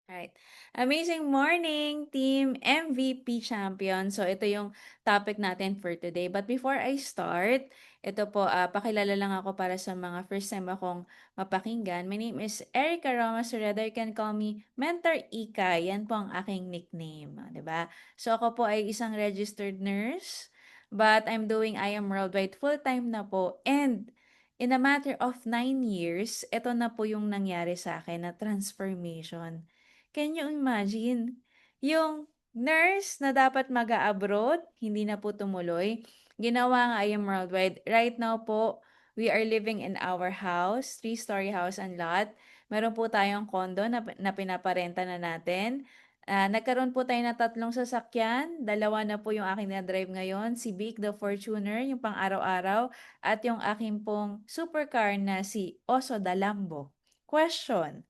Right. Amazing morning, Team MVP Champion. So, ito yung topic natin for today. But before I start, ito po, pakilala lang ako para sa mga first time akong mapakinggan. My name is Erica Ramos Sureda. You can call me Mentor Ika. Yan po ang aking nickname. 'Di ba? So, ako po ay isang registered nurse. But I'm doing I Am Worldwide full-time na po. And in a matter of 9 years, ito na po yung nangyari sa akin na transformation. Can you imagine? Yung nurse na dapat mag-a-abroad, hindi na po tumuloy. Ginawa nga I Am Worldwide. Right now po, we are living in our house, three-story house and lot. Meron po tayong condo na pinaparenta na natin. Nagkaroon po tayo na tatlong sasakyan. Dalawa na po yung aking na-drive ngayon. Si Vic, the Fortuner, yung pang araw-araw. At yung aking pong supercar na si Oso Dalambo. Question.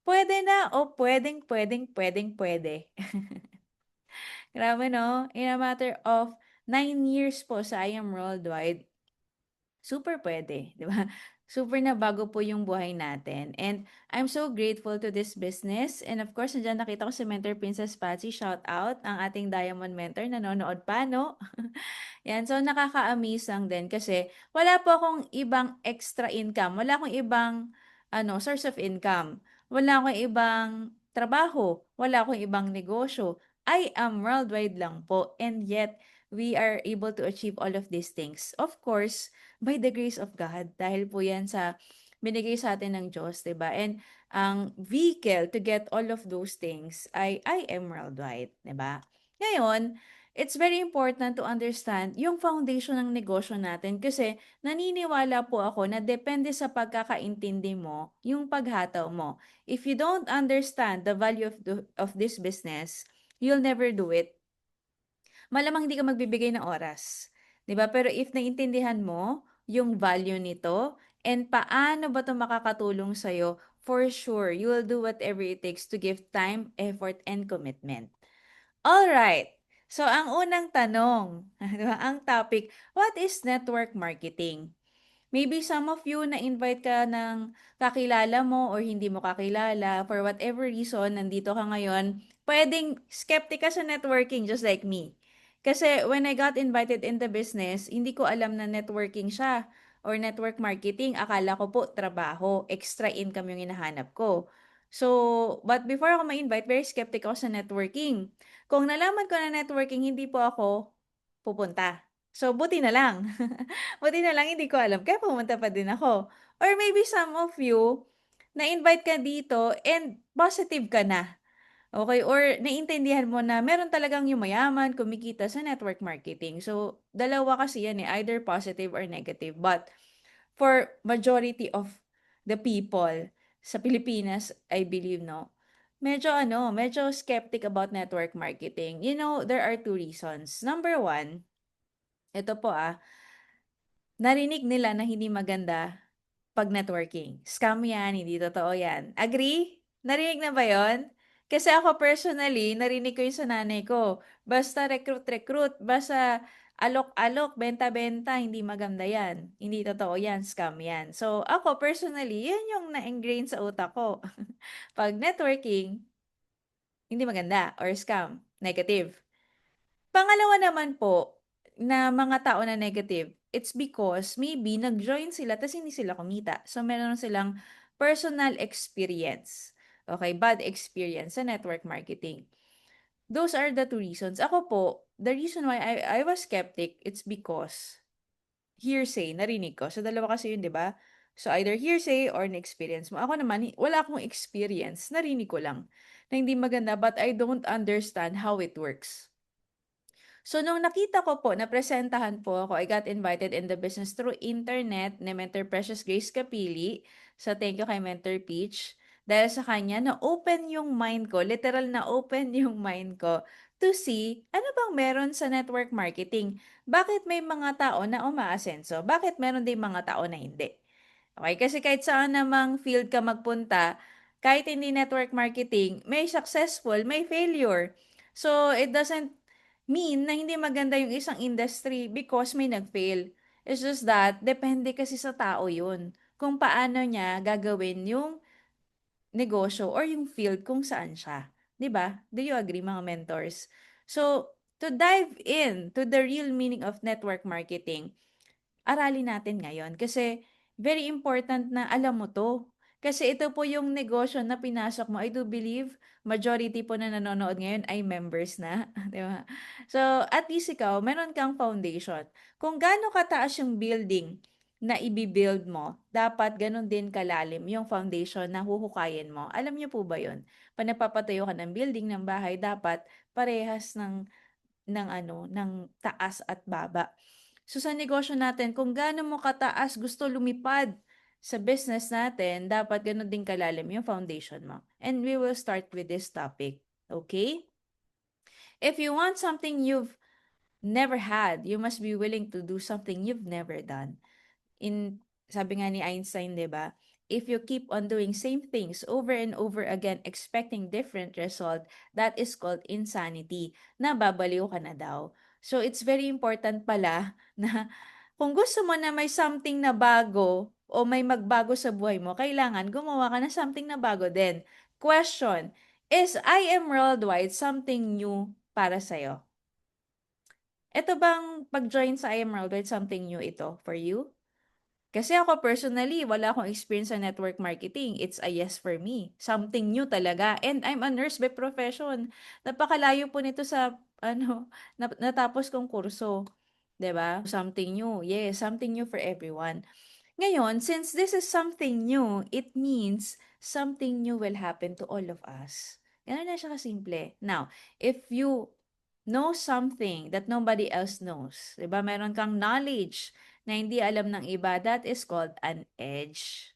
Puwede na o puwedeng-puwede. Grabe 'no? In a matter of 9 years po sa I Am Worldwide, super puwede, 'di ba? Super na bago po yung buhay natin and I'm so grateful to this business and of course, nandiyan nakita ko si Mentor Princess Patsy, shout out, ang ating diamond mentor, nanonood pa 'no? Yan, so nakaka-amaze lang din kasi wala po akong ibang extra income, wala akong ibang source of income, wala akong ibang trabaho, wala akong ibang negosyo. I am worldwide lang po and yet we are able to achieve all of these things. Of course, by the grace of God, dahil po yan sa binigay sa atin ng Diyos, 'di ba? And ang vehicle to get all of those things ay I am worldwide, 'di ba? Ngayon, it's very important to understand yung foundation ng negosyo natin kasi naniniwala po ako na depende sa pagkakaintindi mo yung paghataw mo. If you don't understand the value of this business, you'll never do it. Malamang hindi ka magbibigay ng oras, 'di ba? Pero if naintindihan mo yung value nito and paano ba 'to makakatulong sa'yo, for sure, you will do whatever it takes to give time, effort, and commitment. Alright. So, ang unang tanong, 'di ba, ang topic, what is network marketing? Maybe some of you na-invite ka ng kakilala mo or hindi mo kakilala, for whatever reason, nandito ka ngayon, pwedeng skeptic ka sa networking just like me. Kasi when I got invited in the business, hindi ko alam na networking siya or network marketing. Akala ko po trabaho, extra income yung hinahanap ko. So, but before ako ma-invite, very skeptic ako sa networking. Kung nalaman ko na networking, hindi po ako pupunta. So, buti na lang. Buti na lang hindi ko alam kaya pumunta pa din ako. Or maybe some of you, na-invite ka dito and positive ka na. Okay? Or naintindihan mo na meron talagang yumayaman, kumikita sa network marketing. So, dalawa kasi yan either positive or negative. But for majority of the people sa Pilipinas, I believe, no, medyo skeptic about network marketing. There are two reasons. Number one, ito po narinig nila na hindi maganda 'pag networking. Scam 'yan, hindi totoo 'yan. Agree? Narinig na ba 'yon? Kasi ako personally, narinig ko 'yun sa nanay ko. Basta recruit-recruit, basta alok-alok, benta-benta, hindi maganda 'yan. Hindi totoo 'yan, scam 'yan. So, ako personally, 'yun yung na-ingrain sa utak ko. 'Pag networking, hindi maganda or scam, negative. Pangalawa naman po, na mga tao na negative, it's because maybe nag-join sila ta's hindi sila kumita. So, meron silang personal experience, okay, bad experience sa network marketing. Those are the two reasons. Ako po, the reason why I was skeptic, it's because hearsay, narinig ko. So, dalawa kasi yun, 'di ba? So, either hearsay or na-experience mo. Ako naman, wala akong experience, narinig ko lang na hindi maganda but I don't understand how it works. So, nung nakita ko po, napresentahan po ako, I got invited in the business through internet ni Mentor Precious Grace Capili. So, thank you kay Mentor Peach. Dahil sa kanya, na-open yung mind ko, literal na open yung mind ko to see ano bang meron sa network marketing. Bakit may mga tao na umaasenso? Bakit meron din mga tao na hindi? Okay, kasi kahit saan namang field ka magpunta, kahit hindi network marketing, may successful, may failure. So, it doesn't mean na hindi maganda yung isang industry because may nag-fail. It's just that, depende kasi sa tao yun. Kung paano niya gagawin yung negosyo or yung field kung saan siya. 'Di ba? Do you agree, mga mentors? So, to dive in to the real meaning of network marketing, aralin natin ngayon kasi very important na alam mo 'to. Kasi ito po yung negosyo na pinasok mo. I do believe majority po na nanonood ngayon ay members na, 'di ba? So, at least ikaw meron kang foundation. Kung gaano kataas yung building na ibi-build mo, dapat gano'n din kalalim yung foundation na huhukayin mo. Alam niyo po ba 'yun? 'Pag nagpapatayo ka ng building, ng bahay, dapat parehas ng taas at baba. So sa negosyo natin, kung gaano mo kataas gusto lumipad sa business natin, dapat gano'n din kalalim yung foundation mo. And we will start with this topic. Okay? If you want something you've never had, you must be willing to do something you've never done. Sabi nga ni Einstein, 'di ba? If you keep on doing same things over and over again expecting different result, that is called insanity. Nababaliw ka na daw. So it's very important pala na kung gusto mo na may something na bago o may magbago sa buhay mo, kailangan gumawa ka ng something na bago din. Question, is I Am Worldwide something new para sa'yo? Ito bang pag-join sa I Am Worldwide something new ito for you? Kasi ako personally, wala akong experience sa network marketing. It's a yes for me. Something new talaga. And I'm a nurse by profession. Napakalayo po nito sa natapos kong kurso. 'Di ba? Something new. Yes, something new for everyone. Ngayon, since this is something new, it means something new will happen to all of us. Ganun na siya kasimple. Now, if you know something that nobody else knows, 'di ba? Meron kang knowledge na hindi alam ng iba, that is called an edge.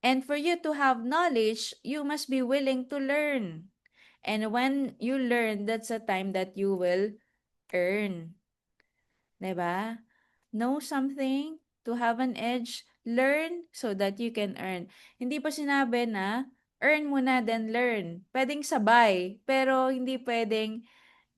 And for you to have knowledge, you must be willing to learn. And when you learn, that's the time that you will earn. 'Di ba? Know something to have an edge, learn so that you can earn. Hindi pa sinabi na earn muna then learn. Pwedeng sabay, pero hindi pwedeng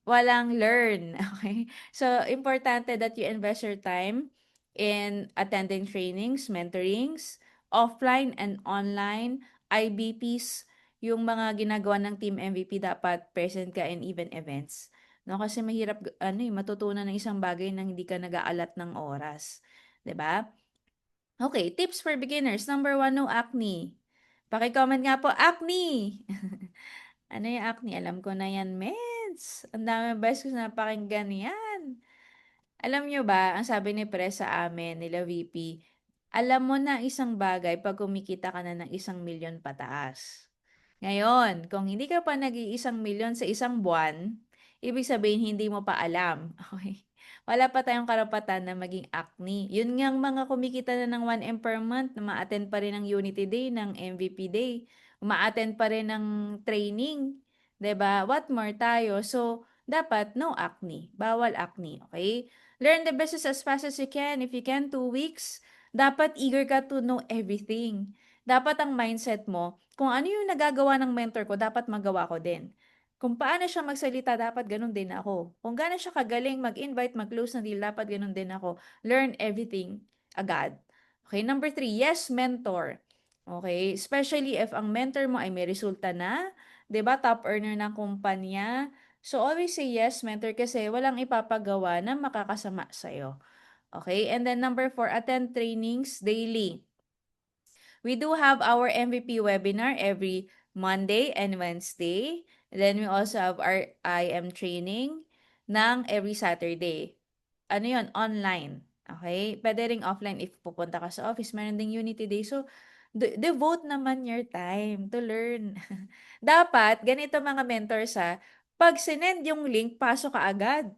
walang learn, okay? So, importante that you invest your time in attending trainings, mentorings, offline and online, IBPs, yung mga ginagawa ng Team MVP dapat present ka in even events. No, kasi mahirap matutunan ng isang bagay nang hindi ka nag-aalat ng oras, 'di ba? Okay, tips for beginners. Number one, no acne. Paki-comment nga po, acne. Ano yung acne? Alam ko na yan, meds. Ang dami beses ko napakinggan yan. Alam nyo ba, ang sabi ni Pre sa amin, nila VP, alam mo na isang bagay pag kumikita ka na ng 1,000,000 pataas. Ngayon, kung hindi ka pa nag-1,000,000 sa isang buwan, ibig sabihin hindi mo pa alam. Okay? Wala pa tayong karapatan na maging acne. Yun ngang mga kumikita na ng 1M per month, na ma-attend pa rin ng Unity Day, ng MVP Day, ma-attend pa rin ng training. 'Di ba? What more tayo? So, dapat no acne. Bawal acne, okay? Learn the business as fast as you can. If you can, 2 weeks. Dapat eager ka to know everything. Dapat ang mindset mo, kung ano yung nagagawa ng mentor ko, dapat magawa ko din. Kung paano siya magsalita, dapat ganun din ako. Kung gaano siya kagaling mag-invite, mag-close ng deal, dapat ganun din ako. Learn everything agad. Okay, number 3, yes, mentor. Okay, especially if ang mentor mo ay may resulta na, 'di ba, top earner ng kumpanya. So always say yes, mentor, kasi walang ipapagawa na makakasama sa'yo. Okay, and then number 4, attend trainings daily. We do have our MVP webinar every Monday and Wednesday. Then we also have our IM training ng every Saturday. Ano yon? Online. Okay? Pwede ring offline if pupunta ka sa office. Meron ding Unity Day. So, devote naman your time to learn. Dapat, ganito mga mentors ha, pag sinend yung link, pasok ka agad.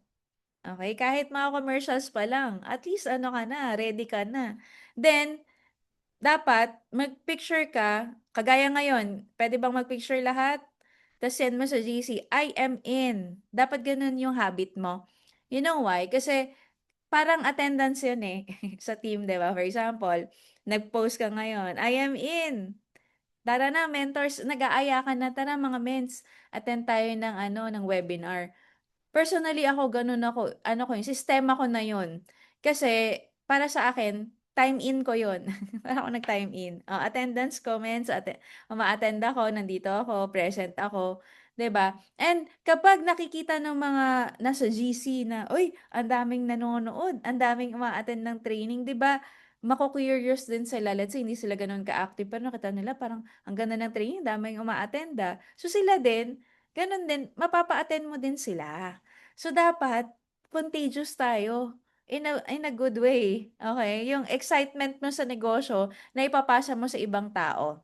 Okay? Kahit mga commercials pa lang, at least ano ka na, ready ka na. Then, dapat mag-picture ka, kagaya ngayon, pwede bang mag-picture lahat? Tapos send mo sa GC, I am in. Dapat ganun yung habit mo. You know why? Kasi parang attendance yun eh, sa team, di ba? For example, nag-post ka ngayon, I am in. Tara na, mentors, nag-aaya ka na, tara mga mens, attend tayo ng ng webinar. Personally ako, ganun ako, ano ko yun, sistema ko na yun. Kasi, para sa akin, time in ko yun. Parang ako nag-time in. Attendance comments, uma-attend ako, nandito ako, present ako, 'di ba? And kapag nakikita ng mga nasa GC na, uy, ang daming nanonood, ang daming uma-attend ng training, 'di ba? Maku-curious din sila. Let's say hindi sila gano'n ka-active, pero nakita nila parang ang ganda ng training, daming uma-attend, ah. So sila din, gano'n din, mapapa-attend mo din sila. So dapat contagious tayo. In a good way, okay? Yung excitement mo sa negosyo naipapasa mo sa ibang tao,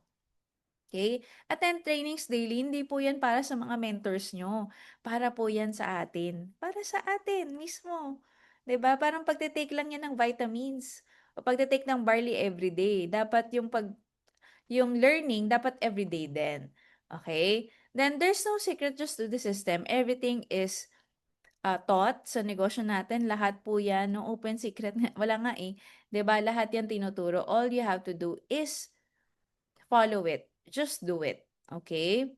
okay? Attend trainings daily, hindi po 'yan para sa mga mentors niyo, para po 'yan sa atin, para sa atin mismo, 'di ba? Parang pagte-take lang 'yan ng vitamins o pagte-take ng barley everyday. Dapat yung learning dapat everyday din, okay? Then there's no secret, just to the system. Everything is taught sa negosyo natin, lahat po 'yan, no open secret nga wala nga, eh, 'di ba lahat 'yan tinuturo. All you have to do is follow it, just do it, okay?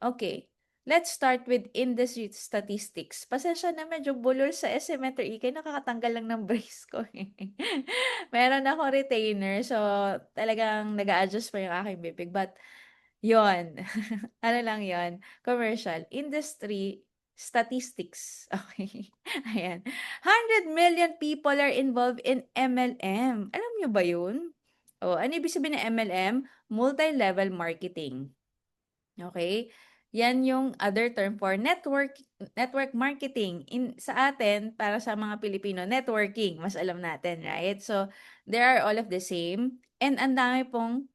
Okay, let's start with industry statistics. Pasensya na medyo bulol sa SMNter EK, nakakatanggal lang ng brace ko, eh. Meron akong retainer, so talagang nag-a-adjust pa yung aking bibig, but yon. Ano lang yon, commercial. Industry statistics. Okay. Ayan. 100 million people are involved in MLM. Alam niyo ba yun? Ano ibig sabihin ng MLM? Multi-level marketing. Okay? Yan yung other term for network marketing. Sa atin, para sa mga Pilipino, networking. Mas alam natin, right? So, they are all of the same. And ang dami pong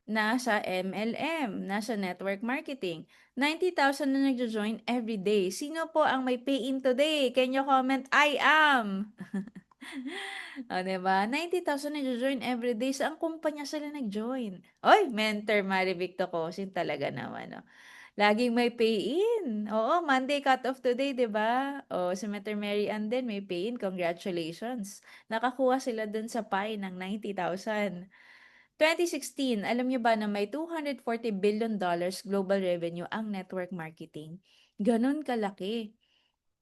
nasa MLM, nasa network marketing. 90,000 na nagjo-join every day. Sino po ang may pay-in today? Can you comment, I am? O, diba? 90,000 nagjo-join every day. Saan kumpanya sila nag-join? Oy, mentor Marivic Tocosin talaga naman, no? Laging may pay-in. Oo, Monday cut-off today, 'di ba? O, si Mentor Mary Ann din may pay-in. Congratulations. Nakakuha sila dun sa pie ng 90,000. 2016, alam niyo ba na may $240 billion global revenue ang network marketing? Ganon kalaki,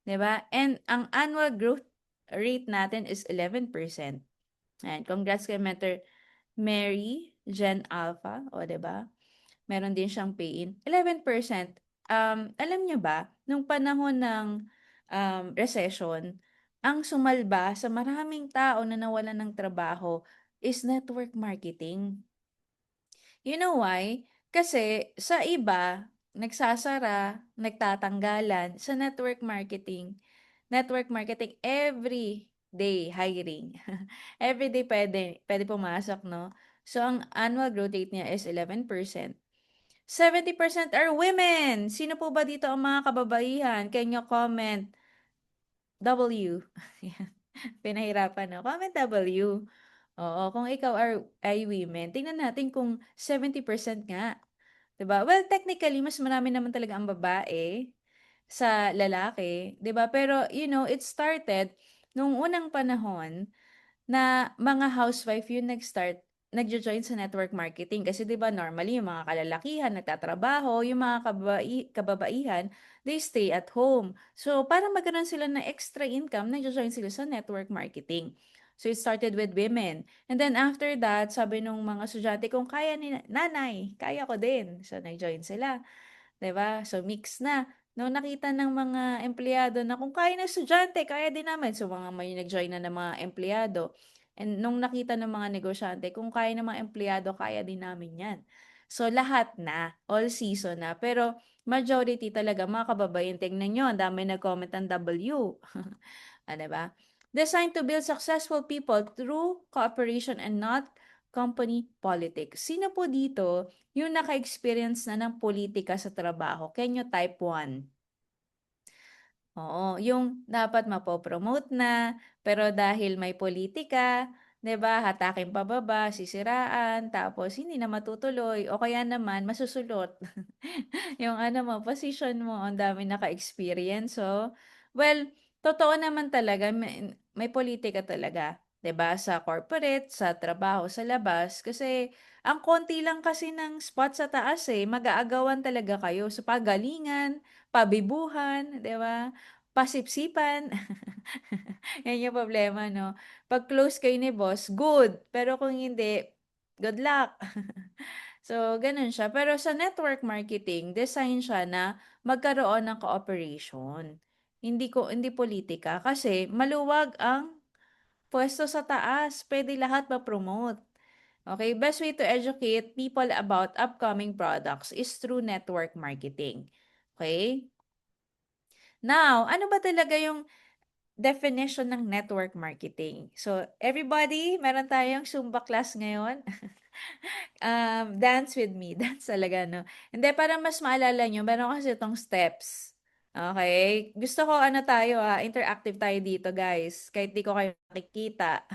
'di ba? And ang annual growth rate natin is 11%. And congrats kay Mentor Mary Gen Alpha, o 'di ba? Meron din siyang pay-in. 11%. Alam niyo ba, nung panahon ng recession, ang sumalba sa maraming tao na nawalan ng trabaho is network marketing. You know why? Kasi sa iba, nagsasara, nagtatanggalan sa network marketing every day hiring. Every day pwede pumasok, no? So, ang annual growth rate niya is 11%. 70% are women. Sino po ba dito ang mga kababaihan? Can you comment W? Yan. Pinahirapan, no? Comment W. Oo, kung ikaw ay women, tingnan natin kung 70% nga. 'Di ba? Well, technically, mas marami naman talaga ang babae sa lalaki, 'di ba? Pero, it started nung unang panahon na mga housewife yung nagjo-join sa network marketing. Kasi 'di ba normally yung mga kalalakihan nagtatrabaho, yung mga kababaihan, they stay at home. So para magkaroon sila ng extra income, nagjo-join sila sa network marketing. So it started with women. And then after that, sabi nung mga estudyante, kung kaya ni nanay, kaya ko din. So nag-join sila. 'Di ba? So mix na. Nung nakita ng mga empleyado na kung kaya ng estudyante, kaya din namin. So mga may nag-join na ng mga empleyado. And nung nakita ng mga negosyante, kung kaya ng mga empleyado, kaya din namin yan. So lahat na, all season na. Pero majority talaga, mga kababayan, tingnan nyo, ang dami nag-comment ng W. Diba? Designed to build successful people through cooperation and not company politics. Sino po dito yung naka-experience na ng politika sa trabaho? Can you type 1? Oo, yung dapat mapo-promote na, pero dahil may politika, 'di ba, hatakin pababa, sisiraan, tapos hindi na matutuloy o kaya naman masusulot. Yung ano mo, position mo, ang dami naka-experience, so well, totoo naman talaga may politika talaga, 'di ba, sa corporate, sa trabaho, sa labas. Kasi ang konti lang kasi ng spot sa taas, eh, mag-aagawan talaga kayo sa pagalingan, pabibuhan, 'di ba? pasipsipan. Yan yung problema, no? Pag close kayo ni boss, good. Pero kung hindi, good luck. So, ganun siya. Pero sa network marketing, design siya na magkaroon ng cooperation. Hindi politika kasi maluwag ang puesto sa taas. Pwede lahat ma-promote. Okay, best way to educate people about upcoming products is through network marketing. Okay? Now, ano ba talaga yung definition ng network marketing? So, everybody, meron tayong Zumba class ngayon. Dance with me. Dance talaga, no? Hindi, para mas maalala nyo, meron kasi itong steps. Okay? Gusto ko, ano tayo, interactive tayo dito, guys. Kahit di ko kayo makikita.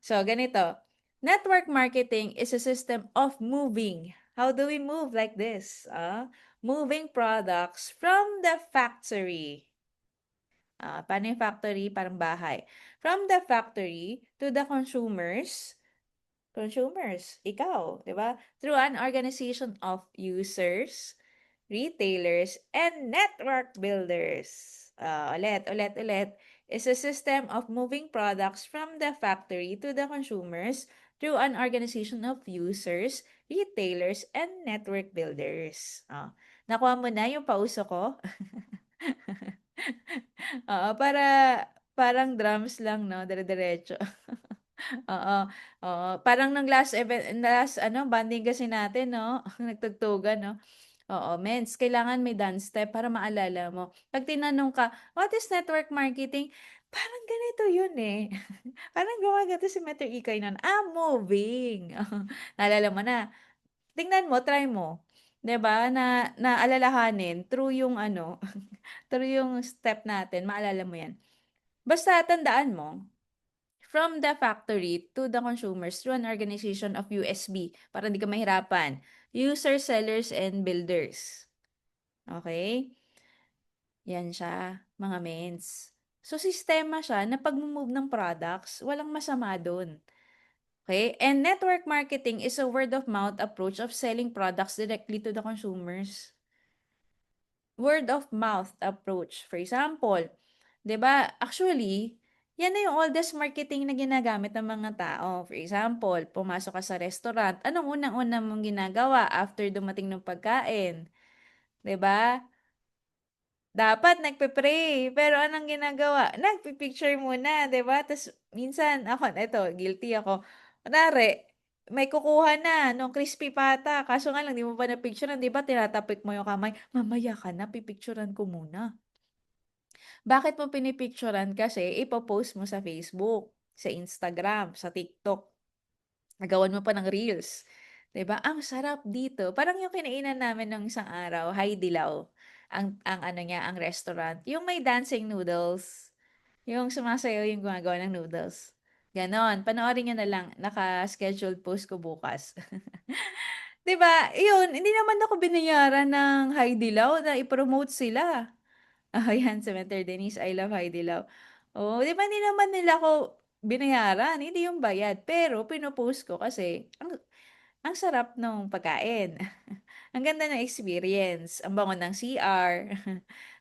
So, ganito. Network marketing is a system of moving. How do we move like this? Moving products from the factory. Paano yung factory? Parang bahay. From the factory to the consumers, ikaw, 'di ba? Through an organization of users, retailers, and network builders. Ulit, is a system of moving products from the factory to the consumers through an organization of users, retailers, and network builders. Nakuha mo na yung pauso ko? Oo, parang drums lang 'no, dire-diretso. Oo, oo. Parang nung last ano, bonding kasi natin 'no, nagtugtugan 'no. Oo, mens, kailangan may dance step para maalala mo. 'Pag tinanong ka, "What is network marketing?" Parang ganito yun, eh. Parang gumaganto si Master Ikay nun, moving. Naalala mo na. Tingnan mo, try mo. 'Di ba, na alalahanin through yung ano, through yung step natin, maalala mo yan. Basta tandaan mo, from the factory to the consumers through an organization of USB para hindi ka mahirapan. Users, sellers, and builders. Okay? Yan siya, mga mens. So, sistema siya na pag-move ng products, walang masama dun. Okay? And network marketing is a word-of-mouth approach of selling products directly to the consumers. Word of mouth approach. For example, 'di ba, actually, yan na yung oldest marketing na ginagamit ng mga tao. For example, pumasok ka sa restaurant, anong unang-una mong ginagawa after dumating ng pagkain? 'Di ba? Dapat nagpe-pray, pero anong ginagawa? Nagpi-picture muna, 'di ba? Tas minsan ako, eto, guilty ako. Kunwari, may kukuha na nung crispy pata, kaso nga lang 'di mo pa na-picturean, 'di ba tinatapik mo yung kamay, "Mamaya ka na, pipicturan ko muna." Bakit mo pinipicturan? Kasi ipo-post mo sa Facebook, sa Instagram, sa TikTok. Nagawan mo pa ng reels. 'Di ba? Ang sarap dito. Parang yung kinainan namin nung isang araw, Haidilaw. Ang ano niya, ang restaurant. Yung may dancing noodles. Yung sumasayaw yung gumagawa ng noodles. Ganon. Panoorin niyo na lang. Naka-scheduled post ko bukas. 'Di ba? Iyon, hindi naman ako binayaran ng Haidilaw na i-promote sila. Oh, yan si Mentor Denise, I love Haidilaw. Oh, 'di ba hindi naman nila ako binayaran, hindi yung bayad, pero pino-post ko kasi ang sarap nung pagkain. Ang ganda ng experience, ang bango ng CR,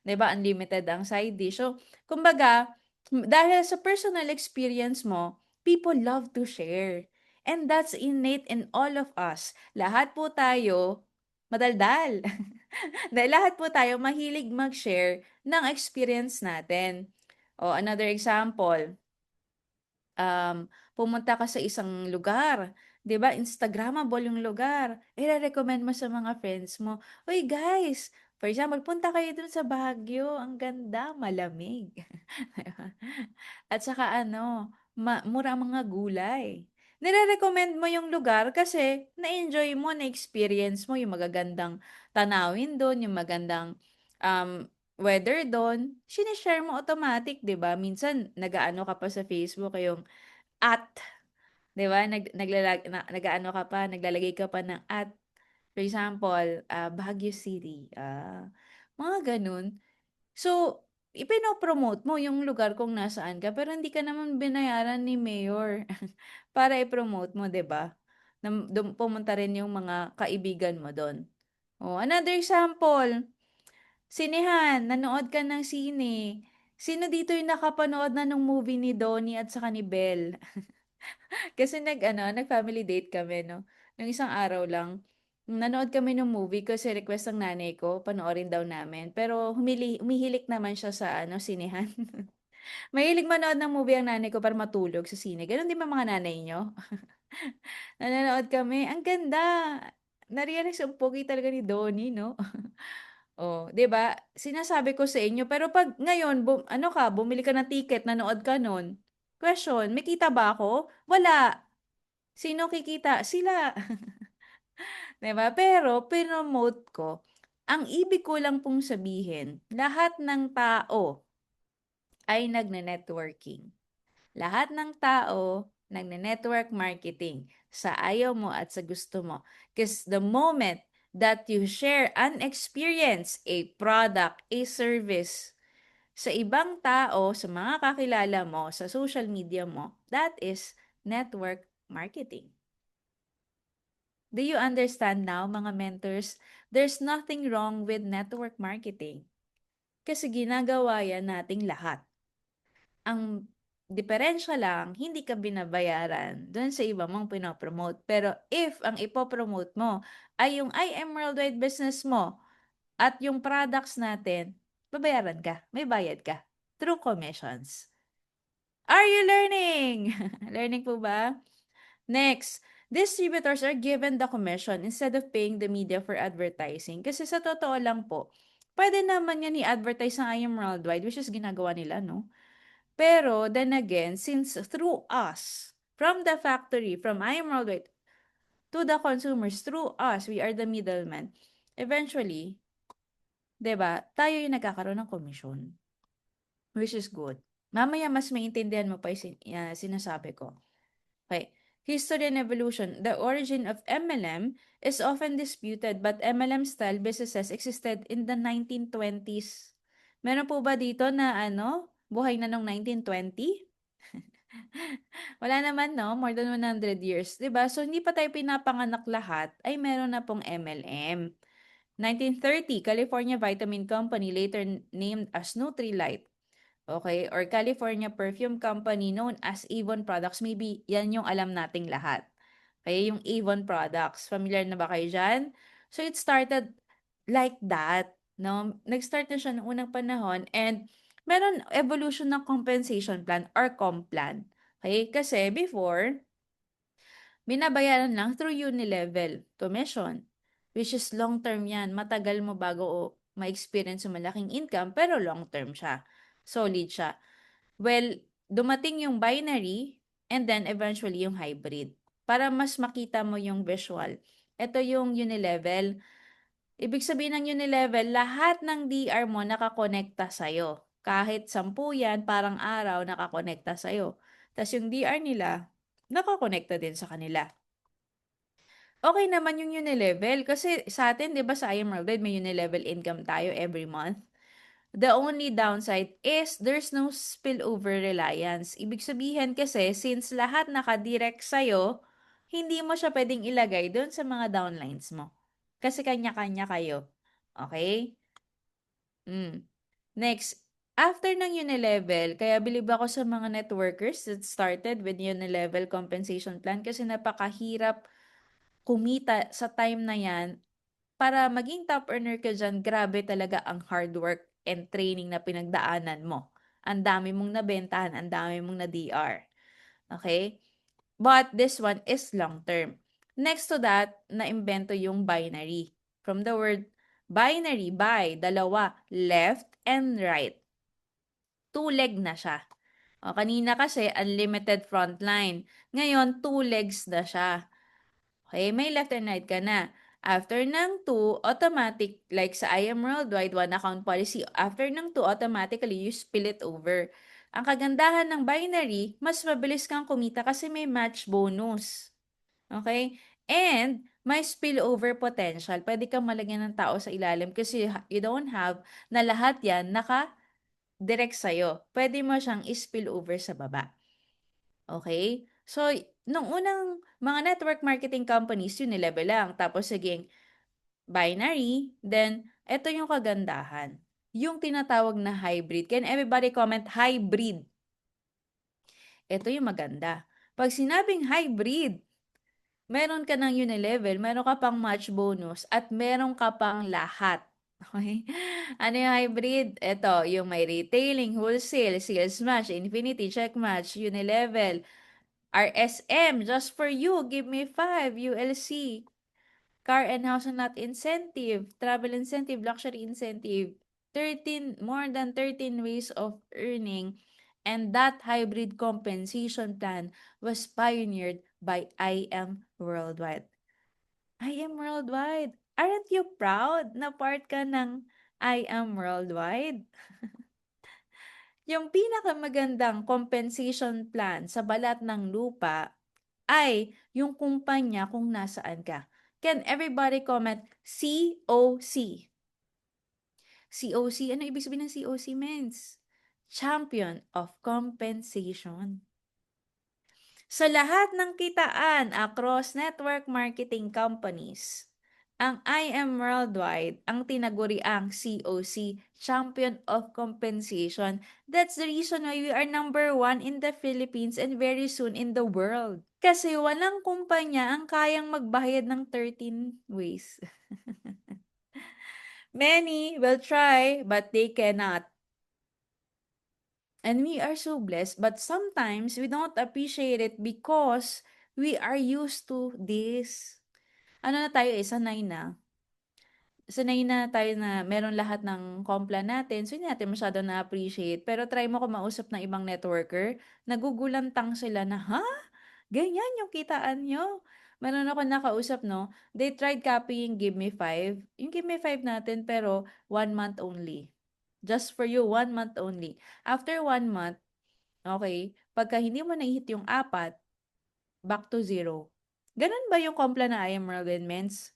'di ba, unlimited ang side dish. So, kumbaga, dahil sa personal experience mo, people love to share. And that's innate in all of us. Lahat po tayo madaldal. Dahil lahat po tayo mahilig mag-share ng experience natin. O another example, pumunta ka sa isang lugar, 'di ba, Instagrammable yung lugar, ire-recommend mo sa mga friends mo, "Uy guys," for example, "punta kayo dun sa Baguio, ang ganda, malamig." At saka ano, mura ang mga gulay. Nire-recommend mo yung lugar kasi na-enjoy mo, na-experience mo yung magagandang tanawin dun, yung magandang weather dun, shine-share mo automatic, 'di ba? Minsan nag-aano ka pa sa Facebook yung at, 'di ba, nag-aano ka pa, naglalagay ka pa ng at. For example, Baguio City, mga gano'n. So, ipino-promote mo yung lugar kung nasaan ka, pero hindi ka naman binayaran ni mayor para i-promote mo, 'di ba? Pumunta rin yung mga kaibigan mo do'n. Oh, another example, Sinehan, nanood ka ng sine. Sino dito yung nakapanood na nung movie ni Donnie at saka ni Belle? Kasi nag-family date kami, no? Nung isang araw lang, nanood kami ng movie kasi request ng nanay ko, panoorin daw namin. Pero humihilik naman siya sa sinehan. Mahilig manood ng movie ang nanay ko para matulog sa sine. Ganon din ba mga nanay nyo? Nanonood kami. Ang ganda! Na-realize ang pogi talaga ni Donnie, no? Oh, 'di ba? Sinasabi ko sa inyo, pero 'pag ngayon bumili ka ng ticket, nanood ka nun. Question, may kita ba ako? Wala. Sino kikita? Sila. 'Di ba? Pero pinomote ko. Ang ibig ko lang pong sabihin, lahat ng tao ay nagne-networking. Lahat ng tao nagne-network marketing sa ayaw mo at sa gusto mo. Because the moment that you share an experience, a product, a service sa ibang tao, sa mga kakilala mo, sa social media mo, that is network marketing. Do you understand now, mga mentors? There's nothing wrong with network marketing. Kasi ginagawa yan nating lahat. Ang diferensya lang, hindi ka binabayaran doon sa iba mong pinopromote. Pero if ang ipopromote mo ay yung I am Worldwide business mo at yung products natin, babayaran ka, may bayad ka through commissions. Are you learning? Learning po ba? Next, distributors are given the commission instead of paying the media for advertising. Kasi sa totoo lang po, pwede naman yan i-advertise ng I am Worldwide, which is ginagawa nila, no? Pero then again, since through us, from the factory, from I am Worldwide, to the consumers, through us, we are the middleman. Eventually, 'di ba? Tayo yung nagkakaroon ng komisyon, which is good. Mamaya mas maintindihan mo pa yung sinasabi ko. Okay. History and evolution. The origin of MLM is often disputed, but MLM-style businesses existed in the 1920s. Meron po ba dito na buhay na nung 1920? Wala naman, no? More than 100 years, 'di ba? So hindi pa tayo pinapanganak lahat ay meron na pong MLM. 1930, California Vitamin Company, later named as Nutrilite. Okay? Or California Perfume Company, known as Avon Products. Maybe yan yung alam nating lahat. Okay? Yung Avon Products. Familiar na ba kayo dyan? So it started like that. No? Nag-start na siya noong unang panahon and meron evolution ng compensation plan or complan. Okay? Kasi before, binabayaran lang through Unilevel commission, which is long term yan. Matagal mo bago ma-experience yung malaking income, pero long term siya. Solid siya. Well, dumating yung binary and then eventually yung hybrid. Para mas makita mo yung visual. Ito yung Unilevel. Ibig sabihin ng Unilevel, lahat ng DR mo nakakonekta sa'yo. Kahit 10 yan, parang araw nakakonekta sa'yo. Tapos yung DR nila, nakakonekta din sa kanila. Okay naman yung Unilevel kasi sa atin 'di ba sa IMRL may Unilevel income tayo every month. The only downside is there's no spillover reliance. Ibig sabihin kasi since lahat nakadirect sa'yo, hindi mo siya pwedeng ilagay doon sa mga downlines mo. Kasi kanya-kanya kayo. Okay? Next, after ng Unilevel, kaya bilib ako sa mga networkers that started with Unilevel compensation plan kasi napakahirap kumita sa time na yan. Para maging top earner ka dyan, grabe talaga ang hard work and training na pinagdaanan mo. Ang dami mong nabentahan, ang dami mong na-DR. Okay? But this one is long term. Next to that, na-imbento yung binary. From the word binary, dalawa, left and right. Two-leg na siya. O, kanina kasi unlimited frontline. Ngayon, two legs na siya. Okay, may left and right ka na. After ng 2, automatic, like sa I am Worldwide, one account policy, after ng 2, automatically, you spill it over. Ang kagandahan ng binary, mas mabilis kang kumita kasi may match bonus. Okay? And, may spillover potential. Pwede kang malagyan ng tao sa ilalim kasi you don't have na lahat yan naka-direct sa'yo. Pwede mo siyang spill over sa baba. Okay? So, nung unang mga network marketing companies, yun nilevel lang. Tapos, saging binary, then Ito yung kagandahan. Yung tinatawag na hybrid. Can everybody comment hybrid? Ito yung maganda. Pag sinabing hybrid, meron ka ng unilevel, meron ka pang match bonus, at meron ka pang lahat. Okay? Ano yung hybrid? Ito, yung may retailing, wholesale, sales match, infinity, check match, unilevel, RSM, just for you, give me 5, ULC, car and house and lot incentive, travel incentive, luxury incentive, 13, more than 13 ways of earning, and that hybrid compensation plan was pioneered by IM Worldwide. IM Worldwide. Aren't you proud na part ka ng IM Worldwide? Yung pinakamagandang compensation plan sa balat ng lupa ay yung kumpanya kung nasaan ka. Can everybody comment COC? COC, ano ibig sabihin ng COC, mens? Champion of Compensation. Sa lahat ng kitaan across network marketing companies, ang IM Worldwide ang tinaguriang COC, Champion of Compensation. That's the reason why we are number 1 in the Philippines and very soon in the world. Kasi walang kumpanya ang kayang magbayad ng 13 ways. Many will try, but they cannot. And we are so blessed, but sometimes we don't appreciate it because we are used to this. Ano na tayo sanay na. Sanay na tayo na meron lahat ng kompla natin, so hindi natin masyado na-appreciate. Pero try mo kumausap ng ibang networker, nagugulantang sila na, ha? Ganyan yung kitaan nyo. Meron ako nakausap, no? They tried copying Give Me Five. Yung Give Me Five natin, pero 1 month only. Just for you, 1 month only. After 1 month, okay, pagka hindi mo na-hit yung 4, back to 0. Ganun ba yung kompla na I am Merlin Mens?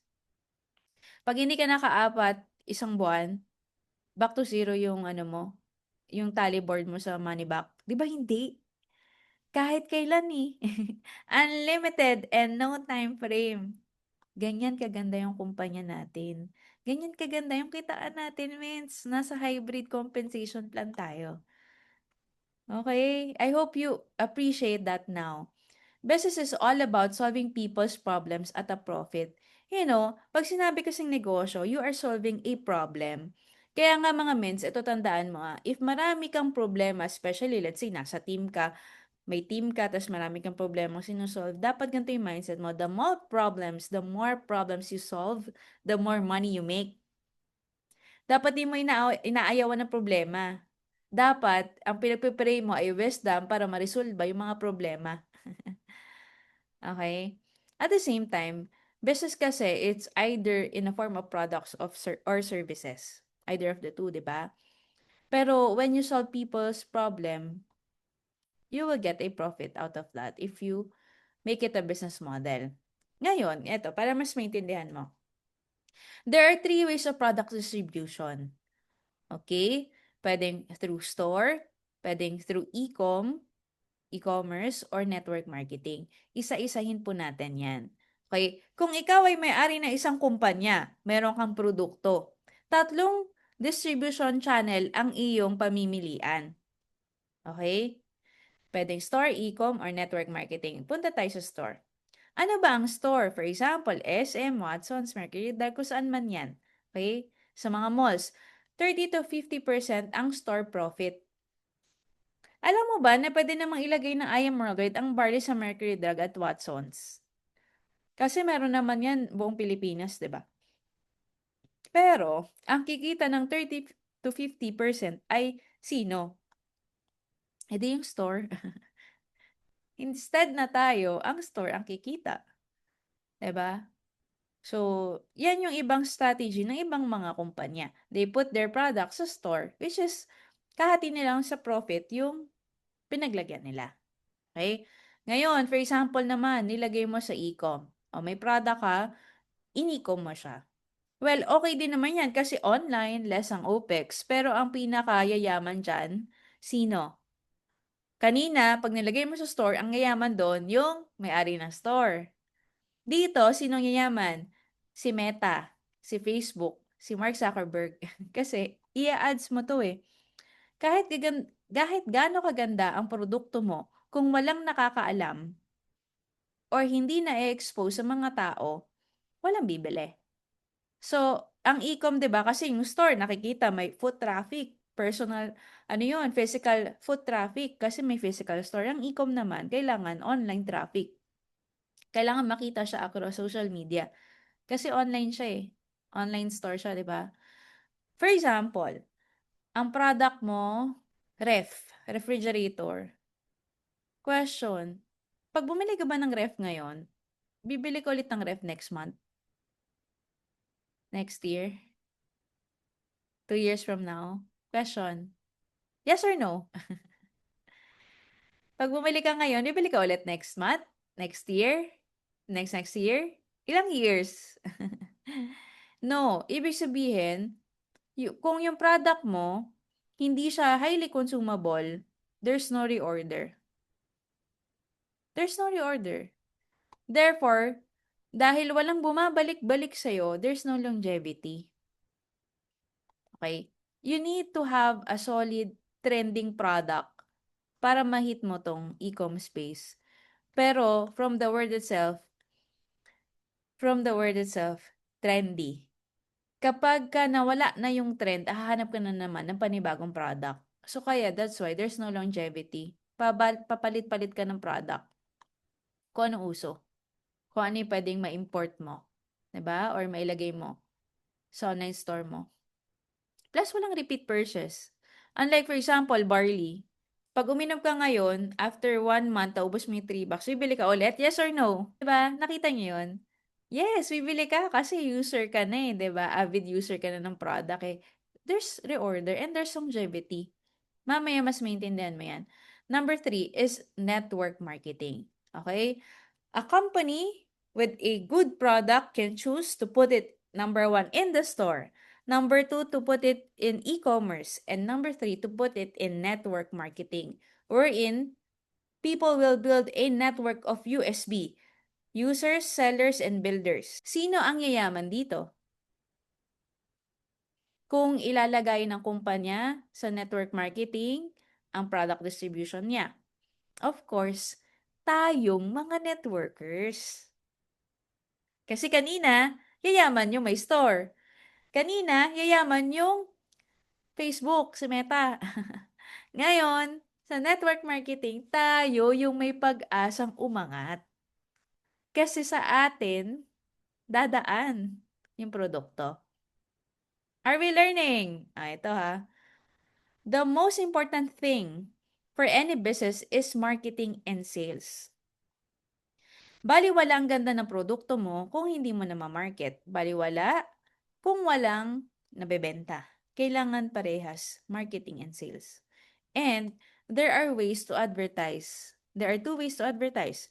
Pag hindi ka naka-4, isang buwan, back to 0 yung ano mo, yung tally board mo sa money back. Di ba hindi? Kahit kailan eh. Unlimited and no time frame. Ganyan kaganda yung kumpanya natin. Ganyan kaganda yung kitaan natin, mens. Nasa hybrid compensation plan tayo. Okay? I hope you appreciate that now. Business is all about solving people's problems at a profit. You know, pag sinabi kasing negosyo, you are solving a problem. Kaya nga mga mens, ito tandaan mo if marami kang problema, especially let's say nasa team ka, may team ka, tapos marami kang problema sinusolve, dapat ganito yung mindset mo. The more problems you solve, the more money you make. Dapat di mo inaayawan ng problema. Dapat, ang pinagpipray mo ay wisdom para ma-resolve yung mga problema. Okay? At the same time, business kasi, it's either in a form of products or services. Either of the two, di ba? Pero when you solve people's problem, you will get a profit out of that if you make it a business model. Ngayon, eto, para mas maintindihan mo. There are 3 ways of product distribution. Okay? Pwedeng through store, pwedeng through e-commerce, or network marketing. Isa-isahin po natin yan. Okay? Kung ikaw ay may-ari ng isang kumpanya, meron kang produkto, 3 distribution channel ang iyong pamimilian. Okay? Pwedeng store, e-com, or network marketing. Punta tayo sa store. Ano ba ang store? For example, SM, Watsons, Mercury, dahil kung saan man yan. Okay? Sa mga malls, 30 to 50% ang store profit. Alam mo ba na pwede namang ilagay ng I Am Worldwide ang barley sa Mercury Drug at Watsons? Kasi meron naman yan buong Pilipinas, di ba? Pero, ang kikita ng 30 to 50% ay sino? E di yung store. Instead na tayo, ang store ang kikita. Diba? So, yan yung ibang strategy ng ibang mga kumpanya. They put their products sa store, which is, kahati nilang sa profit yung pinaglagyan nila. Okay? Ngayon, for example naman, nilagay mo sa e-com. O may product ka, in-e-com mo siya. Well, okay din naman yan kasi online, less ang OPEX. Pero ang pinakayayaman dyan, sino? Kanina, pag nilagay mo sa store, ang yayaman doon, yung may-ari ng store. Dito, sinong yayaman? Si Meta, si Facebook. si Mark Zuckerberg. Kasi i-ads mo 'to, eh. Kahit gaano kaganda ang produkto mo, kung walang nakakaalam or hindi na-e-expose sa mga tao, walang bibili. So, ang e-com 'di ba kasi yung store nakikita may foot traffic, personal ano yun, physical foot traffic kasi may physical store. Ang e-com naman kailangan online traffic. Kailangan makita siya across social media kasi online siya, eh. Online store siya, 'di ba? For example, ang product mo, refrigerator. Question, 'pag bumili ka ba ng ref ngayon, bibili ka ulit ng ref next month, next year, 2 years from now? Question, yes or no? 'Pag bumili ka ngayon, bibili ka ulit next month, next year, next year? Ilang years? No, ibig sabihin, kung yung product mo, hindi siya highly consumable, there's no reorder. There's no reorder. Therefore, dahil walang bumabalik-balik sa'yo, there's no longevity. Okay? You need to have a solid trending product para ma-hit mo tong e-com space. Pero from the word itself, trendy. Kapag ka nawala na yung trend, hahanap ka na naman ng panibagong product. So kaya that's why there's no longevity. Papalit-palit ka ng product. Kung ano uso. Kung ano yung pwedeng ma-import mo. 'Di ba? Or mailagay mo sa online store mo. Plus, walang repeat purchase. Unlike, for example, barley. Pag uminom ka ngayon, after 1 month, taubos mo yung 3 bucks, bibili ka ulit? Yes or no? Diba? Nakita niyo yun? Yes, bibili ka kasi user ka na eh, 'di ba? Avid user ka na ng product eh. There's reorder and there's longevity. Mamaya mas maintindihan mo yan. Number 3 is network marketing. Okay? A company with a good product can choose to put it, number 1, in the store. Number 2, to put it in e-commerce. And number 3, to put it in network marketing. Wherein, people will build a network of USB. Users, sellers, and builders. Sino ang yayaman dito? Kung ilalagay ng kumpanya sa network marketing ang product distribution niya. Of course, tayong mga networkers. Kasi kanina, yayaman yung may store. Kanina, yayaman yung Facebook, si Meta. Ngayon, sa network marketing, tayo yung may pag-asang umangat. Kasi sa atin, dadaan yung produkto. Are we learning? Ito ha. The most important thing for any business is marketing and sales. Baliwala ang ganda ng produkto mo kung hindi mo na ma-market. Baliwala kung walang nabebenta. Kailangan parehas, marketing and sales. And there are ways to advertise. There are two ways to advertise.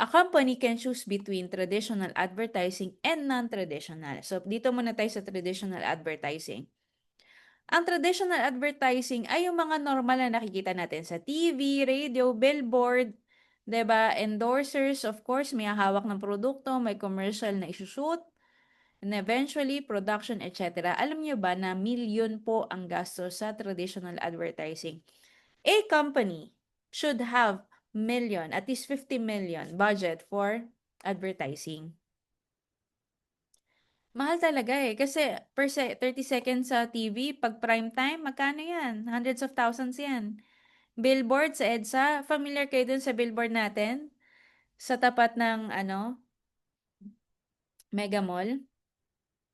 A company can choose between traditional advertising and non-traditional. So, dito muna tayo sa traditional advertising. Ang traditional advertising ay yung mga normal na nakikita natin sa TV, radio, billboard, 'di ba? Endorsers, of course, may hawak ng produkto, may commercial na isushoot, and eventually production, etc. Alam niyo ba na milyon po ang gasto sa traditional advertising? A company should have million, at least 50 million budget for advertising. Mahal talaga eh. Kasi 30 seconds sa TV, pag prime time, magkano yan? Hundreds of thousands yan. Billboard sa EDSA, familiar kayo dun sa billboard natin? Sa tapat ng Mega Mall?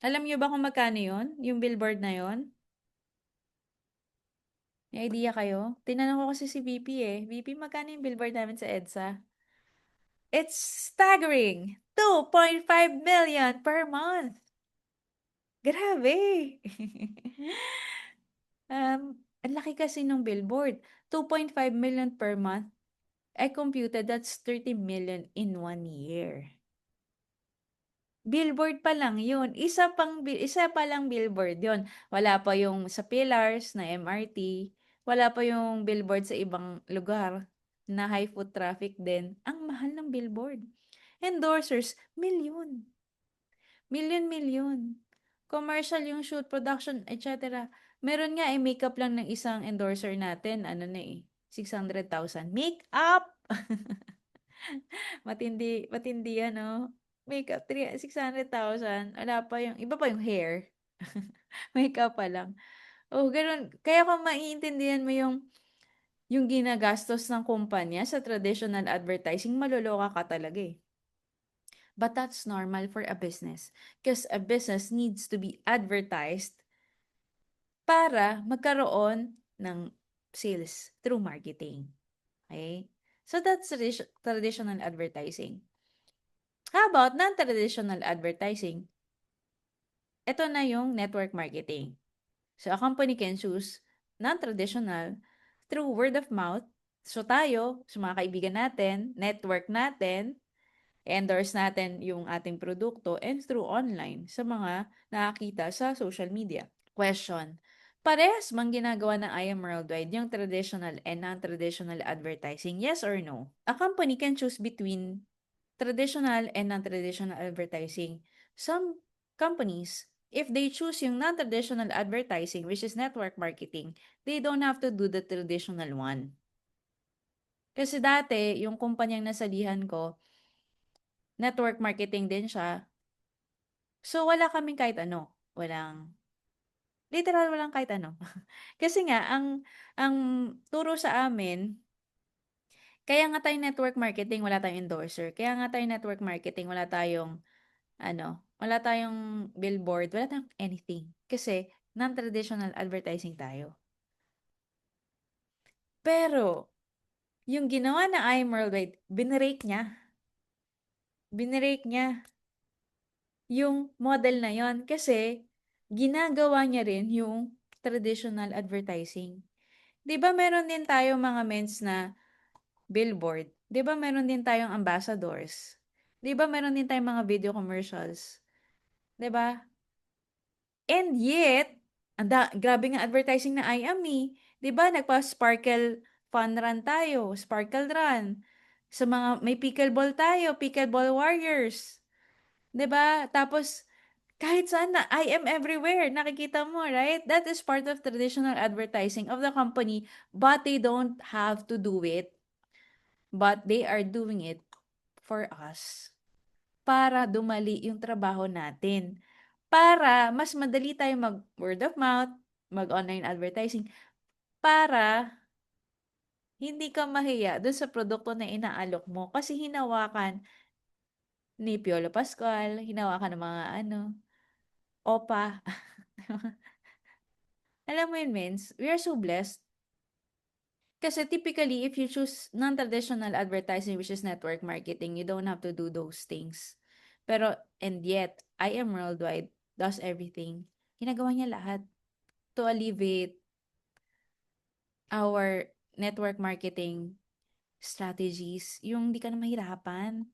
Alam niyo ba kung magkano yun? Yung billboard na yun? May idea kayo? Tinanong ko kasi si VP eh. VP, magkano yung billboard namin sa EDSA? It's staggering! 2.5 million per month! Grabe! Ang laki kasi ng billboard. 2.5 million per month. I computed that's 30 million in 1 year. Billboard pa lang yun. Isa pa lang billboard yun. Wala pa yung sa pillars na MRT. Wala pa yung billboard sa ibang lugar na high foot traffic din. Ang mahal ng billboard. Endorsers, milyon. Milyon-milyon. commercial yung shoot, production, etc. Meron nga makeup lang ng isang endorser natin, ano na 600,000. Makeup! Matindi, matindi yan, no? Makeup, 600,000. Wala pa yung, iba pa yung hair. Makeup pa lang. Oh, ganun. Kaya kung maiintindihan mo yung ginagastos ng kumpanya sa traditional advertising, maloloka ka talaga eh. But that's normal for a business. Because a business needs to be advertised para magkaroon ng sales through marketing. Okay? So that's traditional advertising. How about non-traditional advertising? Ito na yung network marketing. So a company can choose non-traditional through word of mouth. So tayo, sa mga kaibigan natin, network natin, endorse natin yung ating produkto and through online sa mga nakakita sa social media. Question. Parehas bang ginagawa ng IM Worldwide yung traditional and non-traditional advertising? Yes or no? A company can choose between traditional and non-traditional advertising. Some companies, if they choose yung non-traditional advertising, which is network marketing, they don't have to do the traditional one. Kasi dati, yung kumpanyang nasalihan ko, network marketing din siya. So, wala kaming kahit ano. Literal walang kahit ano. Kasi nga, ang turo sa amin, kaya nga tayo network marketing, wala tayong endorser. Kaya nga tayo network marketing, wala tayong billboard, wala tayong anything. Kasi, non-traditional advertising tayo. Pero, yung ginawa na IM Worldwide, binrake niya yung model na yon kasi ginagawa niya rin yung traditional advertising. 'Di ba meron din tayo mga mens na billboard? 'Di ba meron din tayong ambassadors? 'Di ba meron din tayong mga video commercials? 'Di ba? And yet, grabe nga advertising na I am eh. 'Di ba nagpa-sparkle fun run tayo, sparkle run. Sa mga may pickleball tayo, pickleball warriors. 'Di ba? Tapos kahit saan na, I am everywhere. Nakikita mo, right? That is part of traditional advertising of the company, but they don't have to do it. But they are doing it for us. Para dumali yung trabaho natin. Para mas madali tayo mag word of mouth, mag online advertising. Para hindi ka mahiya dun sa produkto na inaalok mo. Kasi hinawakan ni Piolo Pascual, hinawakan ng mga opa. Alam mo yun, Mens, we are so blessed. Kasi typically, if you choose non-traditional advertising, which is network marketing, you don't have to do those things. Pero, and yet, I Am Worldwide does everything. Ginagawa niya lahat to alleviate our network marketing strategies. Yung di ka na mahirapan.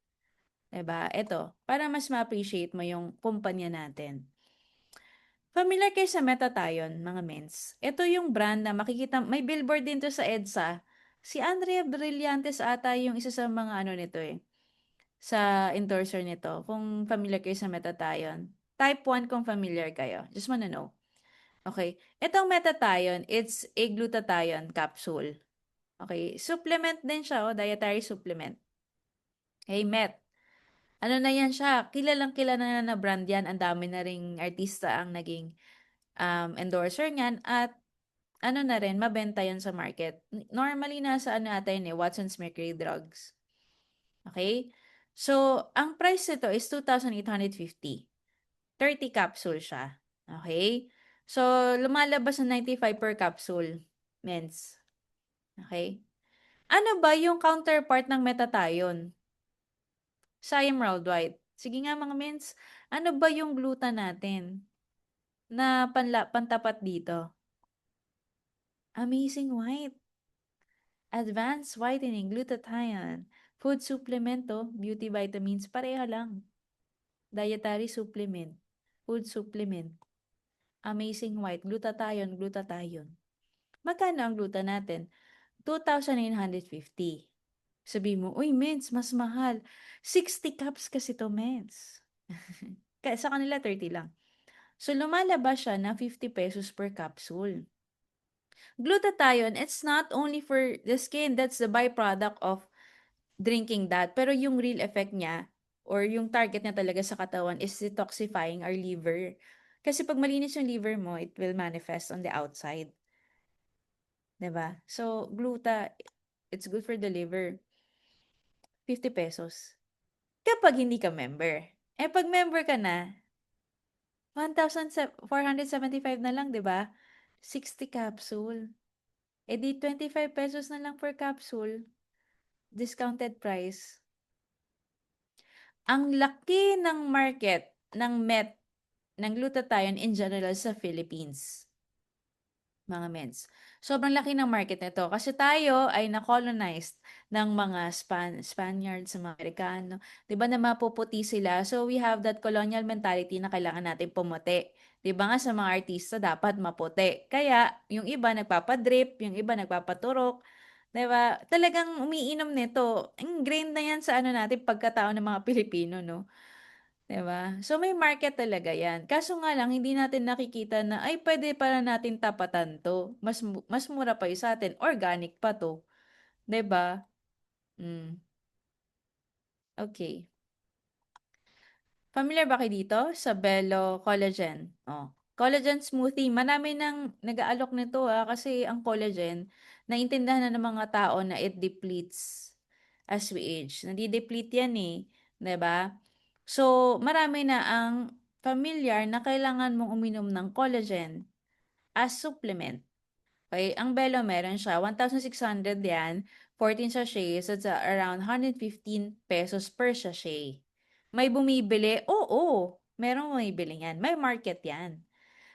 Diba? Ito, para mas ma-appreciate mo yung kumpanya natin. Familiar kayo sa Metatation, mga mens. Ito yung brand na makikita, may billboard din to sa EDSA. Si Andrea Brillantes ata yung isa sa mga nito sa endorser nito. Kung familiar kayo sa Metatation. Type 1 kung familiar kayo. Just wanna know. Okay. Itong Metatation, it's a glutathione capsule. Okay. Supplement din siya, dietary supplement. Hey, Met. Ano na yan siya? Kilalang kilala na brand yan. Ang dami na ring artista ang naging endorser niyan at na rin, mabenta yan sa market. Normally, nasa ata yun Watson's Mercury Drugs. Okay? So, ang price nito is 2,850. 30 capsule siya. Okay? So, lumalabas na 95 per capsule. Mens. Okay? Ano ba yung counterpart ng Metatation? Siam Worldwide. Sige nga mga mens, ano ba yung gluta natin na pantapat dito? Amazing White. Advanced Whitening, Glutathione. Food supplement beauty vitamins, pareha lang. Dietary supplement, food supplement. Amazing White, glutathione. Magkano ang gluta natin? 2,950. Sabi mo, uy, mens, mas mahal. 60 cups kasi to, mens. Kaya sa kanila, 30 lang. So, lumalabas siya na 50 pesos per capsule. Glutathione, it's not only for the skin, that's the byproduct of drinking that. Pero yung real effect niya or yung target niya talaga sa katawan is detoxifying our liver. Kasi pag malinis yung liver mo, it will manifest on the outside. 'Di ba? So, it's good for the liver. 50 pesos. Kapag hindi ka member. Eh, pag member ka na, 1,475 na lang, 'di ba? 60 capsule. Eh di 25 pesos na lang per capsule. Discounted price. Ang laki ng market ng ng glutathione in general sa Philippines, mga meds. Sobrang laki ng market nito kasi tayo ay na-colonized ng mga Spaniards, mga Amerikano. 'Di ba na mapuputi sila? So we have that colonial mentality na kailangan natin pumuti. 'Di ba nga sa mga artista dapat maputi. Kaya yung iba nagpapadrip, yung iba nagpapaturok, 'di ba? Talagang umiinom nito. Ingrained na 'yan sa ano natin pagkatao ng mga Pilipino, no? 'Di ba? So, may market talaga 'yan. Kaso nga lang hindi natin nakikita na, ay puwede pala natin tapatan 'to. Mas mura pa 'yung sa'tin, organic pa 'to, 'di ba? Hmm, okey. Familiar ba kayo dito sa Bello Collagen? Oh, collagen smoothie. Marami ng nag-aalok nito, kasi ang collagen naintindihan na ng mga tao na it depletes as we age. Nade-deplete 'yan, 'di ba? So, marami na ang familiar na kailangan mong uminom ng collagen as supplement. Okay, ang Belo meron siya, 1,600 yan, 14 sachets, that's around 115 pesos per sachet. May bumibili? Oo, merong bumibili yan. May market yan.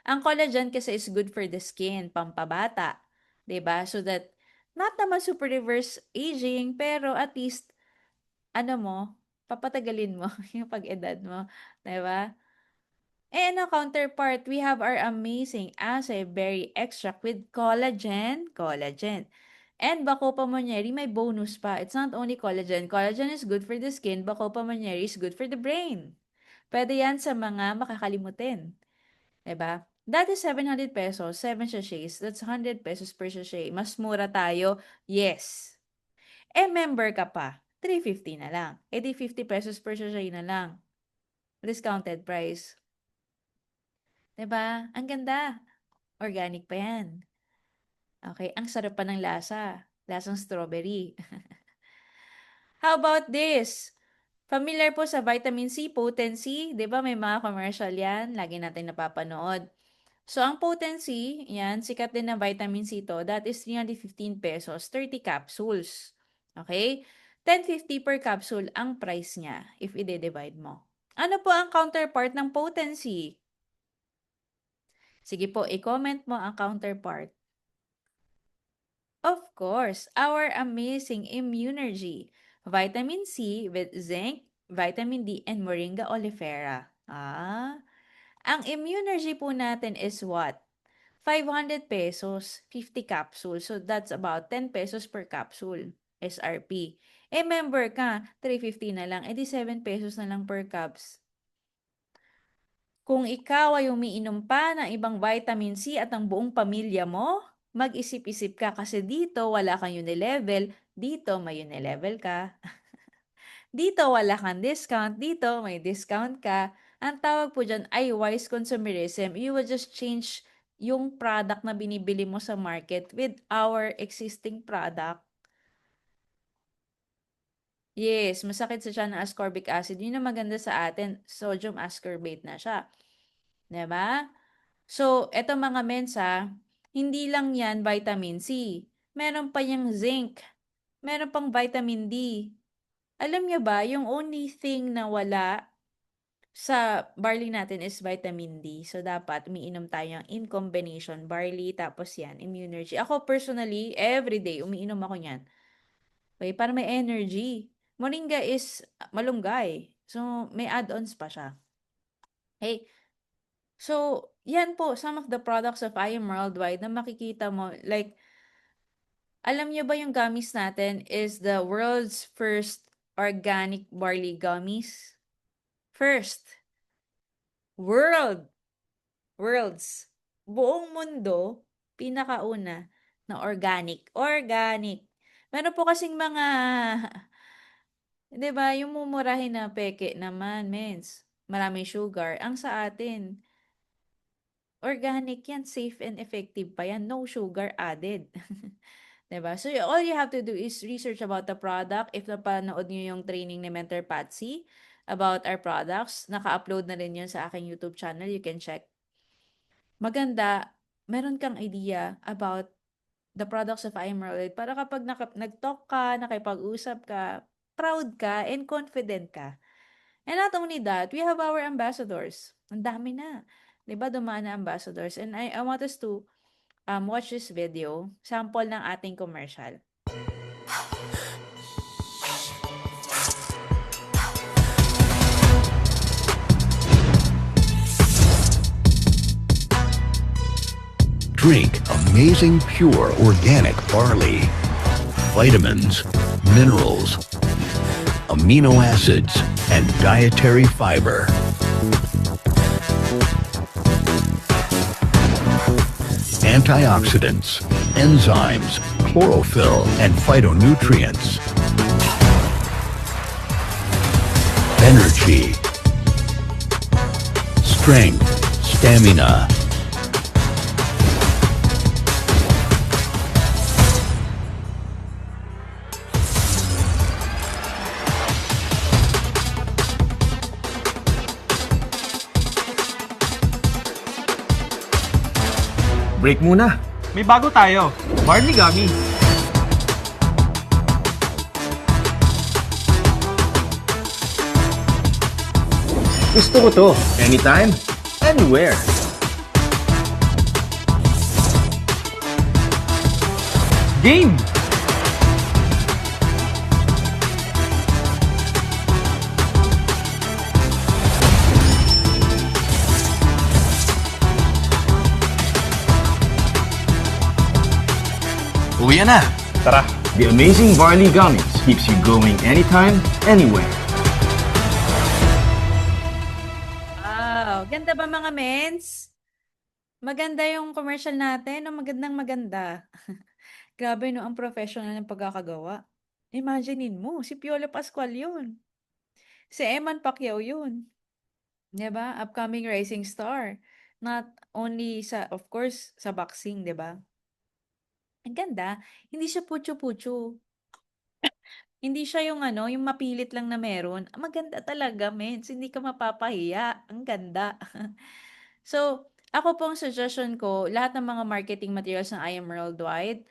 Ang collagen kasi is good for the skin, pampabata. 'Di ba? So that, not naman super reverse aging, pero at least, ano mo, papatagalin mo yung pag-edad mo. 'Di ba? And a counterpart, we have our amazing acai berry extract with collagen. And Bacopa Monnieri, may bonus pa. It's not only collagen. Collagen is good for the skin. Bacopa Monnieri is good for the brain. Pwede yan sa mga makakalimutin. 'Di ba? Dati 700 pesos, 7 sachets. That's 100 pesos per sachet. Mas mura tayo? Yes. Eh, member ka pa? 350 na lang. Eh di 50 pesos per sachet na lang. Discounted price. 'Di ba? Ang ganda. Organic pa 'yan. Okay, ang sarap pa ng lasa. Lasang strawberry. How about this? Familiar po sa vitamin C, potency, 'di ba may mga commercial 'yan, lagi natin napapanood. So ang potency, 'yan, sikat din na vitamin C 'to, that is 315 pesos, 30 capsules. Okay? 10.50 per capsule ang price niya if ide-divide mo. Ano po ang counterpart ng potency? Sige po, i-comment mo ang counterpart. Of course, our amazing Immunergy. Vitamin C with zinc, vitamin D, and Moringa oleifera. Ang Immunergy po natin is what? 500 pesos, 50 capsules. So that's about 10 pesos per capsule, SRP. Eh, member ka, 350 na lang. Eh, di 7 pesos na lang per caps. Kung ikaw ay umiinom pa ng ibang vitamin C at ang buong pamilya mo, mag-isip-isip ka kasi dito wala kang Unilevel, dito may Unilevel ka. Dito wala kang discount, dito may discount ka. Ang tawag po dyan ay wise consumerism. You will just change yung product na binibili mo sa market with our existing product. Yes, masakit sa tiyan ang ascorbic acid. Yun ang maganda sa atin, sodium ascorbate na siya. 'Di ba? So, eto mga mensa, hindi lang yan vitamin C. Meron pa yung zinc. Meron pang vitamin D. Alam niyo ba, yung only thing na wala sa barley natin is vitamin D. So, dapat umiinom tayo in combination. Barley, tapos yan, Immunergy. Ako personally, everyday, umiinom ako niyan. Okay, para may energy. Moringa is malunggay. So, may add-ons pa siya. Hey, so, yan po, some of the products of I Am Worldwide na makikita mo, like, alam niyo ba yung gummies natin is the world's first organic barley gummies? First. World. worlds. Buong mundo, pinakauna na organic. Organic. Meron po kasing mga, 'di ba, yung mumurahin na peke naman, mens. Maraming sugar. Ang sa atin, organic yan, safe and effective pa yan. No sugar added. 'Di ba? So, all you have to do is research about the product. If napanood niyo yung training ni Mentor Patsy about our products, naka-upload na rin yun sa aking YouTube channel. You can check. Maganda, meron kang idea about the products of Emerald para kapag nag-talk ka, nakipag-usap ka, proud ka, and confident ka. And not only that, we have our ambassadors. Ang dami na. 'Di ba, dumaan na ambassadors. And I want us to watch this video, sample ng ating commercial. Drink amazing pure organic barley. Vitamins, minerals, amino acids, and dietary fiber. Antioxidants, enzymes, chlorophyll, and phytonutrients. Energy, strength, stamina. Break muna. May bago tayo. Barley Gummy. Gusto ko to. Anytime, anywhere. Game! Uwi na! Tara! The Amazing Barley Gummies keeps you going anytime, anywhere. Wow! Ganda ba mga mens? Maganda yung commercial natin. No? Magandang maganda. Grabe no, ang professional ng pagkakagawa. Imaginein mo, si Piolo Pascual yun. Si Eman Pacquiao yun. 'Di ba? Upcoming rising star. Not only sa, of course, sa boxing, 'di ba? Ang ganda, hindi siya putyo-putyo. Hindi siya yung ano, yung mapilit lang na meron. Maganda talaga, mens. Hindi ka mapapahiya. Ang ganda. So, ako pong suggestion ko, lahat ng mga marketing materials ng I Am Worldwide,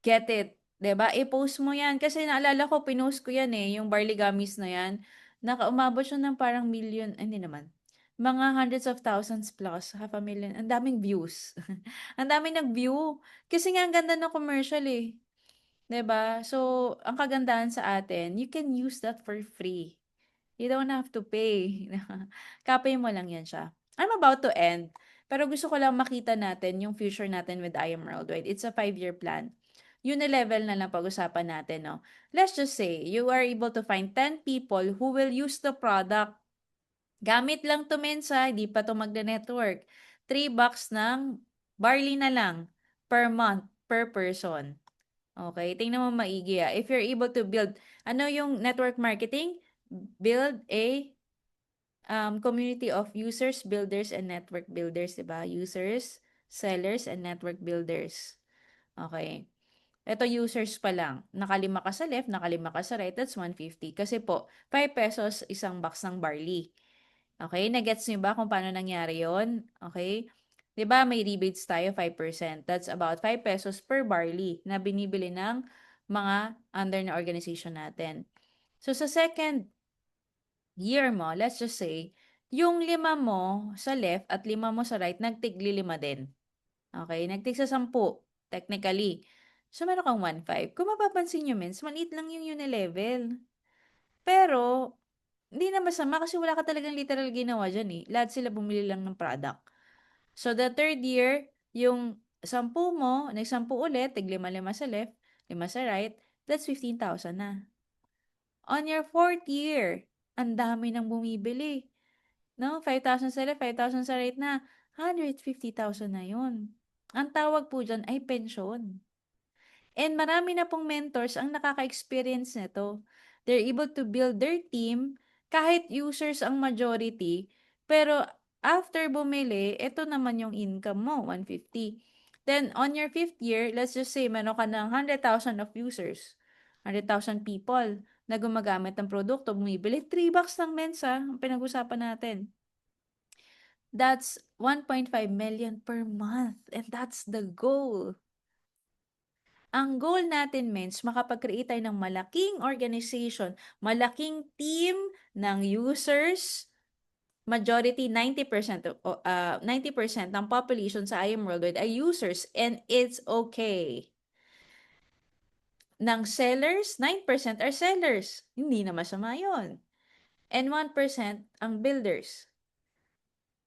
get it. 'Di ba? I-post mo yan. Kasi naalala ko, pinost ko yan eh, yung barley gummies na yan. Umabot siya ng parang million, hindi naman. Mga hundreds of thousands plus, half a million. Ang daming views. Ang daming nag-view. Kasi nga, ang ganda ng commercial eh. 'Di ba? So, ang kagandahan sa atin, you can use that for free. You don't have to pay. Copy mo lang yan siya. I'm about to end, pero gusto ko lang makita natin yung future natin with I Am Worldwide. It's a 5-year plan. Uni-level na lang pag-usapan natin, no? Let's just say, you are able to find 10 people who will use the product. Gamit lang to mensa, hindi pa to magne-network. 3 bucks ng barley na lang per month, per person. Okay, tingnan mo maigi ah. If you're able to build, ano yung network marketing? Build a community of users, builders, and network builders, diba? Users, sellers, and network builders. Okay. Ito users pa lang. Nakalima ka sa left, nakalima ka sa right, that's 150. Kasi po, 5 pesos isang box ng barley. Okay, nagets niyo ba kung paano nangyari yon? Okay? 'Di ba may rebates tayo 5%. That's about 5 pesos per barley na binibili ng mga under na organization natin. So sa second year mo, let's just say, yung 5 mo sa left at 5 mo sa right, nagtigli 5 din. Okay? Nagtig sa 10, technically. So meron kang 1.5. Kung mapapansin nyo, mens, maliit lang yung uni-level. Pero, hindi na masama kasi wala ka talagang literal ginawa dyan eh. Lahat sila bumili lang ng product. So, the third year, yung 10 mo, nag-10 ulit, tig 5 sa left, 5 sa right, that's 15,000 na. On your fourth year, ang dami nang bumibili. No? 5,000 sa left, 5,000 sa right na. 150,000 na yun. Ang tawag po dyan ay pensyon. And marami na pong mentors ang nakaka-experience nito. They're able to build their team kahit users ang majority, pero after bumili, ito naman yung income mo, 150. Then on your fifth year, let's just say meron ka ng 100,000 of users, 100,000 people na gumagamit ng produkto, bumibili, $3 lang mensa, ang pinag-usapan natin. That's 1.5 million per month, and that's the goal. Ang goal natin, Mens, makapag-create tayo ng malaking organization, malaking team ng users, majority 90% 90% ng population sa IM Worldwide ay users, and it's okay. Ng sellers, 9% are sellers. Hindi na masama yun. And 1% ang builders.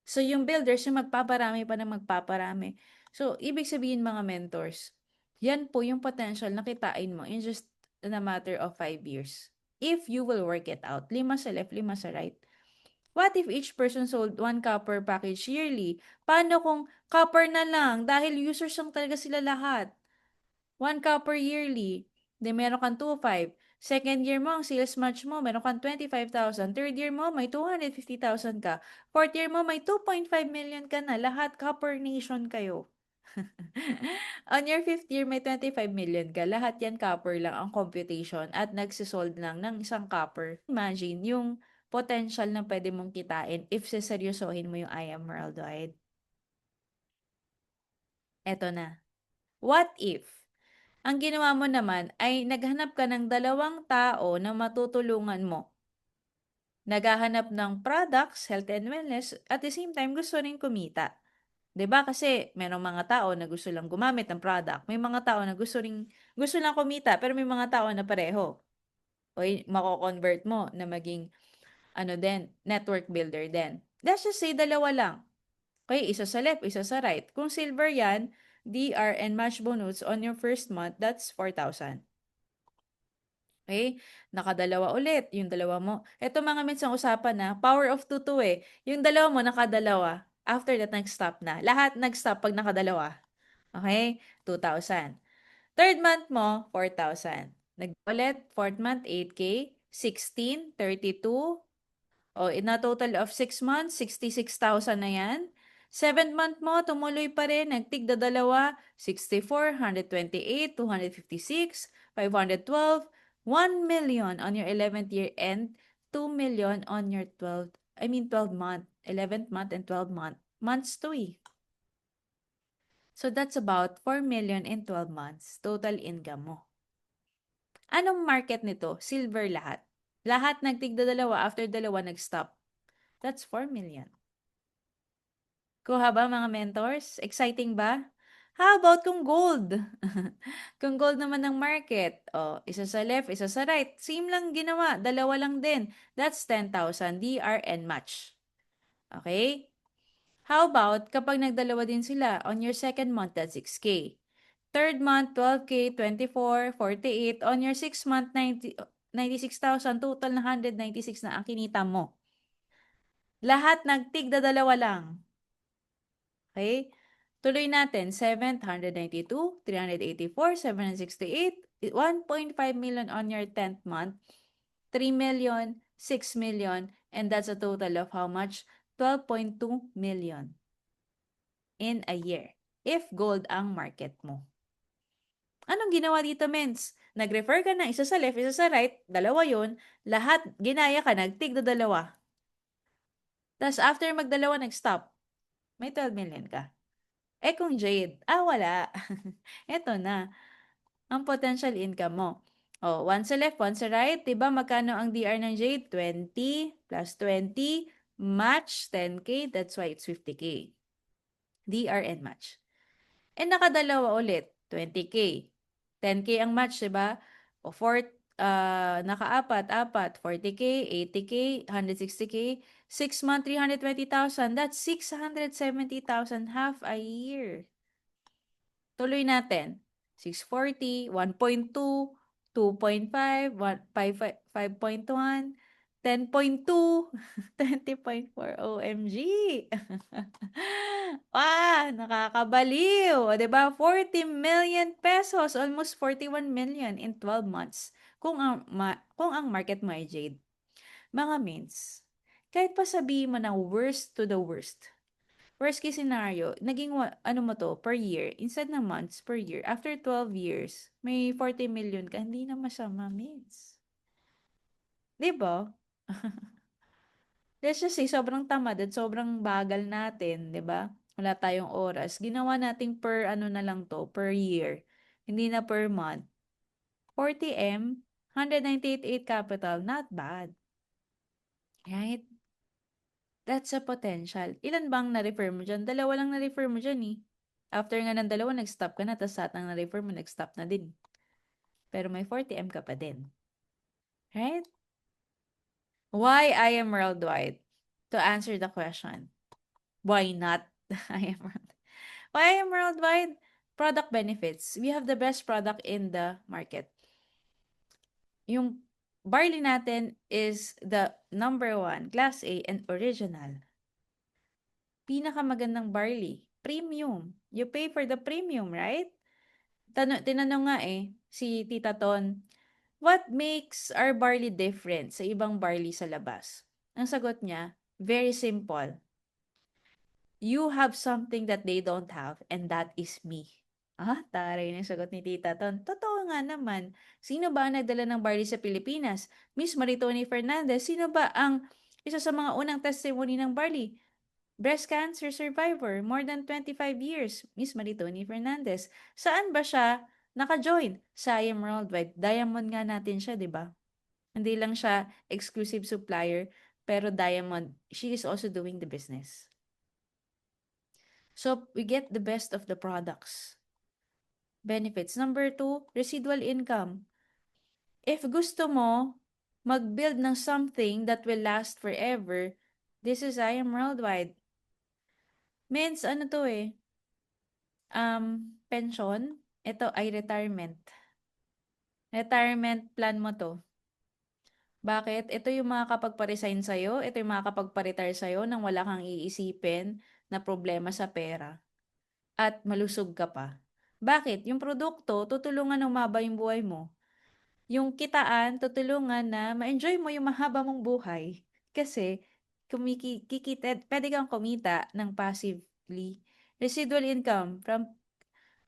So, yung builders, yung magpaparami pa na magpaparami. So, ibig sabihin mga mentors, yan po yung potential na kitain mo in just in a matter of 5 years. If you will work it out. 5 sa left, 5 sa right. What if each person sold 1 copper package yearly? Paano kung copper na lang? Dahil users lang talaga sila lahat. 1 copper yearly. Then meron kang 2.5. Second year mo, ang sales match mo, meron kang 25,000. Third year mo, may 250,000 ka. Fourth year mo, may 2.5 million ka na. Lahat copper nation kayo. On your fifth year, may 25 million ka. Lahat yan copper lang ang computation at nagsisold lang ng isang copper. Imagine yung potential na pwede mong kitain if seseryosohin mo yung I Am Worldwide. Eto na. What if ang ginawa mo naman ay naghanap ka ng 2 tao na matutulungan mo? Naghahanap ng products, health and wellness, at the same time gusto rin kumita. 'Di ba? Kasi merong mga tao na gusto lang gumamit ng product. May mga tao na gusto lang kumita, pero may mga tao na pareho. O mako-convert mo na maging ano din, network builder din. Let's just say 2 lang. Okay, isa sa left, isa sa right. Kung silver yan, DR and match bonus on your first month, that's 4,000. Okay? Nakadalawa ulit, yung dalawa mo. Ito mga mensang usapan na, power of 2 to eh. Yung dalawa mo, nakadalawa. After that, nag-stop na. Lahat nag-stop pag nakadalawa. Okay? 2,000. Third month mo, 4,000. Nag-ulit, fourth month, 8K. 16, 32. O, in a total of 6 months, 66,000 na yan. Seventh month mo, tumuloy pa rin, nagtigda dalawa, 64, 128, 256, 512, 1 million on your 11th year and 2 million on your 12th month, 11th month and 12th month. Months to eh. So that's about 4 million in 12 months, total income mo. Anong market nito? Silver lahat. Lahat nagtigda dalawa, after dalawa nag-stop. That's 4 million. Kuha ba mga mentors? Exciting ba? How about kung gold? Kung gold naman ng market, isa sa left, isa sa right. Same lang ginawa, dalawa lang din. That's 10,000 DR and match. Okay? How about kapag nagdalawa din sila, on your second month, that's 6K. Third month, 12K, 24, 48. On your 6th month, 96,000. Total na 196 na ang kinita mo. Lahat nagtigda dalawa lang. Okay? Tuloy natin, 7th, 192, 384, 768, 1.5 million on your 10th month, 3 million, 6 million, and that's a total of how much? 12.2 million in a year if gold ang market mo. Anong ginawa dito, Mens? Nag-refer ka na isa sa left, isa sa right, dalawa yun, lahat ginaya ka, nagtigda dalawa. Tapos after magdalawa, nag-stop. May 12 million ka. Eh kung Jade, wala. Eto na, ang potential income mo. One sa left, one sa right. Diba magkano ang DR ng Jade? 20 plus 20, match 10K. That's why it's 50K. DR and match. And nakadalawa ulit, 20K. 10K ang match, diba? O naka-apat, 40K, 80K, 160K. 6 month, 320,000. That's 670,000 half a year. Tuloy natin. 640, 1.2, 2.5, 5.1, 10.2, 20.4, OMG. Nakakabaliw. O, 'di ba? 40 million pesos, almost 41 million in 12 months. Kung ang market mo ay Jade. Mga mints, kahit pa sabihin mo na worst to the worst. Worst case scenario, naging ano mo to, per year, instead ng months, per year. After 12 years, may 40 million ka, hindi na masama, mints. 'Di ba? Let's just say, sobrang tamad at sobrang bagal natin, 'di ba? Wala tayong oras. Ginawa nating per ano na lang to, per year. Hindi na per month. 40M, 198 capital, not bad. Right? That's a potential. Ilan bang na-refer mo dyan? Dalawa lang na-refer mo dyan eh. After nga ng dalawa, nag-stop ka na, tapos lahat ng na-refer mo, nag-stop na din. Pero may 40M ka pa din. Right? Why I am worldwide? To answer the question. Why not I am worldwide? Why I am worldwide? Product benefits. We have the best product in the market. Yung barley natin is the number one, Class A and original. Pinakamagandang barley. Premium. You pay for the premium, right? Tinanong nga si Tita Ton, what makes our barley different sa ibang barley sa labas? Ang sagot niya, very simple. You have something that they don't have, and that is me. Taray na yung sagot ni Tita Ton. Totoo nga naman. Sino ba ang nagdala ng barley sa Pilipinas? Miss Maritoni Fernandez. Sino ba ang isa sa mga unang testimony ng barley? Breast cancer survivor, more than 25 years, Miss Maritoni Fernandez. Saan ba siya naka-join? Sa I Am Worldwide. Diamond nga natin siya, di ba? Hindi lang siya exclusive supplier, pero diamond, she is also doing the business. So, we get the best of the products. Benefits. Number 2, residual income. If gusto mo mag-build ng something that will last forever, this is I Am Worldwide. Means, ano to pension, ito ay retirement. Retirement plan mo to. Bakit? Ito yung makakapagpa-resign sa'yo, ito yung makakapagpa-retire sa'yo nang wala kang iisipin na problema sa pera at malusog ka pa. Bakit? Yung produkto, tutulungan na umaba yung buhay mo. Yung kitaan, tutulungan na ma-enjoy mo yung mahaba mong buhay. Kasi, pwede kang kumita ng passively. Residual income from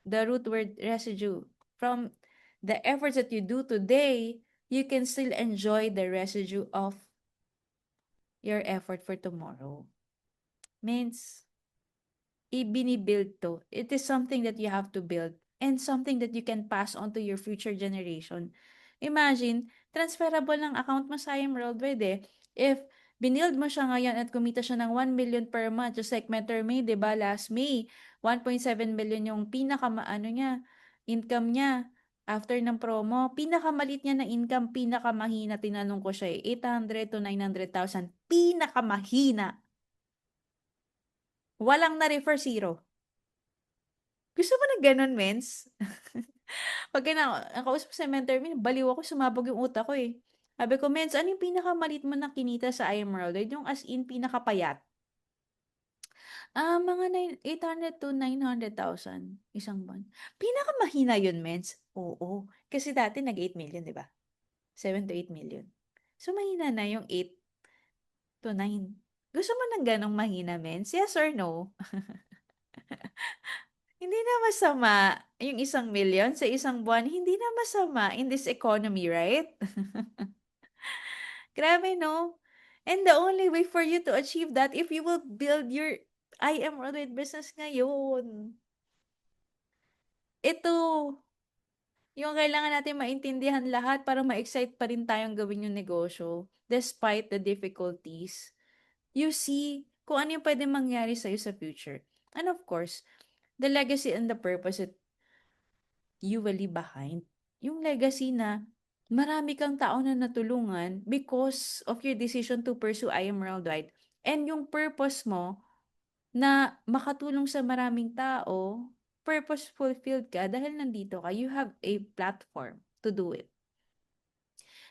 the root word residue. From the efforts that you do today, you can still enjoy the residue of your effort for tomorrow. Means, ibinibuild to. It is something that you have to build and something that you can pass on to your future generation. Imagine, transferable ng account mo sa Worldwide. If binild mo siya ngayon at kumita siya ng 1 million per month, just like Mentor May, diba, last May, 1.7 million yung income niya. After ng promo, pinakamalit niya na income, pinakamahina, tinanong ko siya 800 to 900,000. Pinakamahina. Walang na-refer, zero. Gusto mo ng ganun, mens? Pag nakausap sa mentor mo, baliw ako, sumabog yung utak ko eh. Sabi ko, mens, ano yung pinakamalit mo na kinita sa iEmerald? Yung as in, pinakapayat. Mga 800 to 900,000 isang buwan. Pinakamahina yun, mens. Oo. Kasi dati nag-8 million, di ba? 7 to 8 million. So, mahina na yung 8 to 9. Gusto mo ng ganong mahina, mens? Yes or no? Hindi na masama yung 1 million sa isang buwan. Hindi na masama in this economy, right? Grabe, no? And the only way for you to achieve that, if you will build your I Am Worldwide business ngayon. Ito, yung kailangan natin maintindihan lahat para ma-excite pa rin tayong gawin yung negosyo. Despite the difficulties, you see kung ano yung pwede mangyari sa'yo sa future. And of course, the legacy and the purpose that you will leave behind. Yung legacy na marami kang tao na natulungan because of your decision to pursue I Am Worldwide. And yung purpose mo na makatulong sa maraming tao, purpose fulfilled ka dahil nandito ka. You have a platform to do it.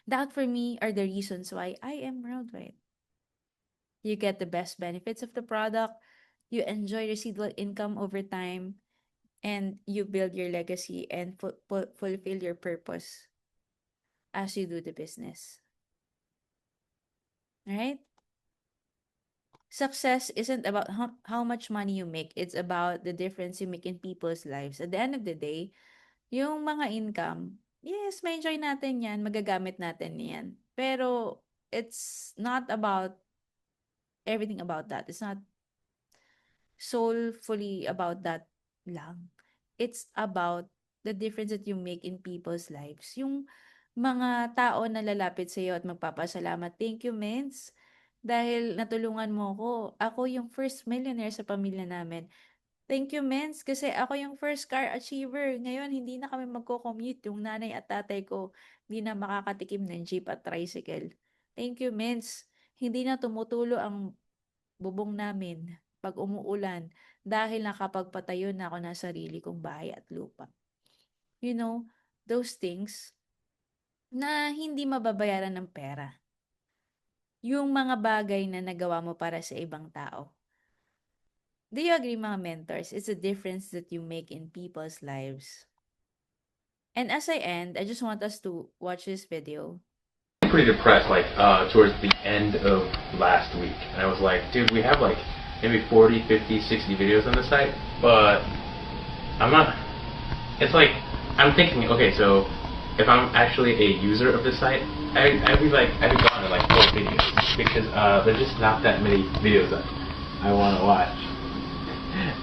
That for me are the reasons why I am worldwide. You get the best benefits of the product, you enjoy residual income over time, and you build your legacy and fulfill your purpose as you do the business. Right? Success isn't about how much money you make. It's about the difference you make in people's lives. At the end of the day, yung mga income, yes, may enjoy natin yan, magagamit natin yan. Pero, it's not about everything about that. It's not soulfully about that lang. It's about the difference that you make in people's lives. Yung mga tao na lalapit sa iyo at magpapasalamat, thank you, Mens. Dahil natulungan mo ko. Ako yung first millionaire sa pamilya namin. Thank you, Mens, kasi ako yung first car achiever. Ngayon, hindi na kami magko-commute. Yung nanay at tatay ko, hindi na makakatikim ng jeep at tricycle. Thank you, Mens. Hindi na tumutulo ang bubong namin pag umuulan dahil nakapagpatayo na ako ng sarili kong bahay at lupa. You know, those things na hindi mababayaran ng pera. Yung mga bagay na nagawa mo para sa ibang tao. Do you agree, mga mentors? It's a difference that you make in people's lives. And as I end, I just want us to watch this video. Pretty depressed towards the end of last week, and I was like, dude, we have like maybe 40, 50, 60 videos on the site, but I'm not. It's like I'm thinking, okay, so if I'm actually a user of the site, I'd be gone in like 4 videos because there's just not that many videos that I want to watch.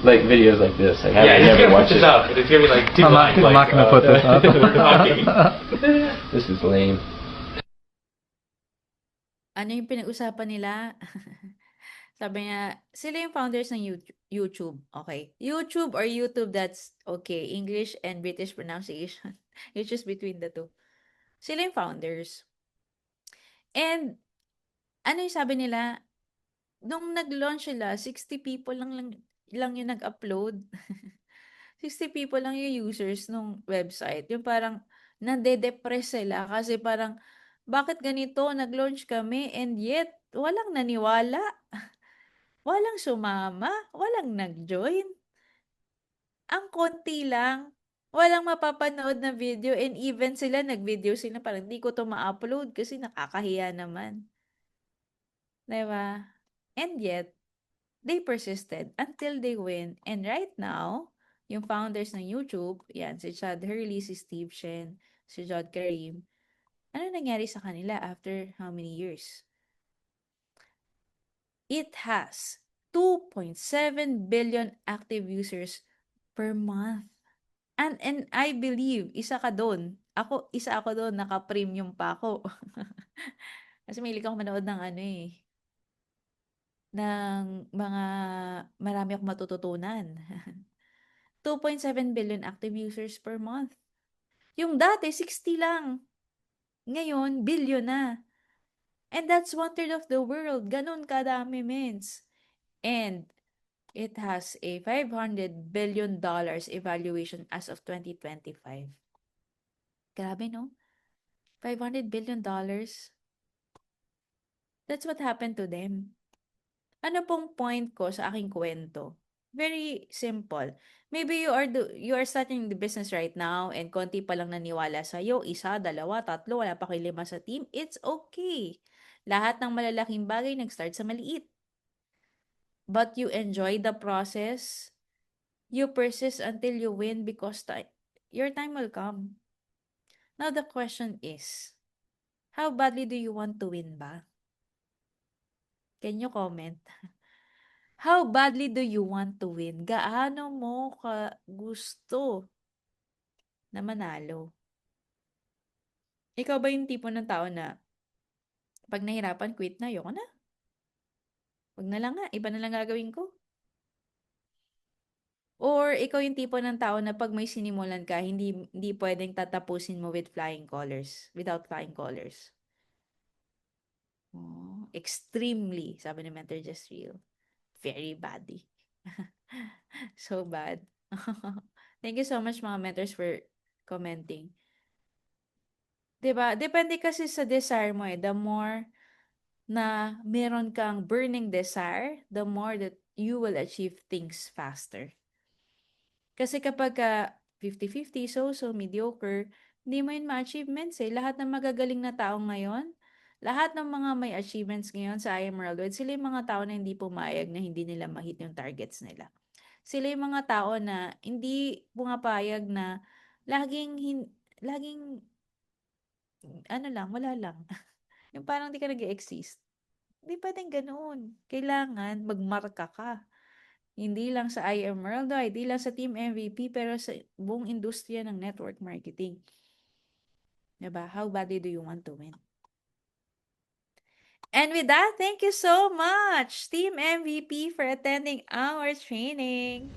Like videos like this. I Yeah, haven't it's never gonna watched put this it. up, and it's gonna be like two lines. I'm not gonna put this up. We're talking. This is lame. Ano yung pinag-usapan nila? Sabi niya, sila yung founders ng YouTube. Okay. YouTube or YouTube, that's okay. English and British pronunciation. You choose between the two. Sila yung founders. And, ano yung sabi nila? Nung nag-launch sila, 60 people lang yung nag-upload. 60 people lang yung users nung website. Yung parang, nade-depress sila kasi parang, bakit ganito? Nag-launch kami and yet, walang naniwala. Walang sumama. Walang nag-join. Ang konti lang. Walang mapapanood na video and even sila nag-video sila parang di ko to ma-upload kasi nakakahiya naman. Diba? And yet, they persisted until they win. And right now, yung founders ng YouTube, yan, si Chad Hurley, si Steve Shen, si Jod Karim, ano nangyari sa kanila after how many years? It has 2.7 billion active users per month. And I believe, isa ako doon, naka-premium pa ako. Kasi mahilig ako manood ng ng mga marami akong matututunan. 2.7 billion active users per month. Yung dati, 60 lang. Ngayon, billion na. And that's 1/3 of the world. Ganun kadami, mens. And it has a $500 billion evaluation as of 2025. Grabe, no? $500 billion. That's what happened to them. Ano pong point ko sa aking kwento? Very simple. Maybe you are starting the business right now and konti pa lang naniwala sa'yo, isa, dalawa, tatlo, wala pa kayo 5 sa team, it's okay. Lahat ng malalaking bagay nag-start sa maliit. But you enjoy the process. You persist until you win because your time will come. Now the question is, how badly do you want to win ba? Can you comment? How badly do you want to win? Gaano mo ka gusto na manalo? Ikaw ba yung tipo ng tao na pag nahirapan, quit na, ayoko na. Wag na lang nga, iba na lang gagawin ko. Or ikaw yung tipo ng tao na pag may sinimulan ka, hindi pwedeng tatapusin mo with flying colors, without flying colors. Oh, extremely, sabi ni Mentor Just Real. Very badly. So bad. Thank you so much, mga mentors, for commenting. 'Di ba? Depende kasi sa desire mo eh. The more na meron kang burning desire, the more that you will achieve things faster. Kasi kapag 50-50, so-so, mediocre, hindi mo yun ma-achievements eh. Lahat ng magagaling na tao ngayon, lahat ng mga may achievements ngayon sa IM Worldwide, sila yung mga tao na hindi pumayag na hindi nila ma-hit yung targets nila. Sila yung mga tao na hindi pumapayag na laging, ano lang, wala lang. Yung parang di ka nag-exist. Hindi pwedeng ganoon. Kailangan magmarka ka. Hindi lang sa IM Worldwide, hindi lang sa Team MVP, pero sa buong industriya ng network marketing. Diba? How badly do you want to win? And with that, thank you so much, Team MVP, for attending our training.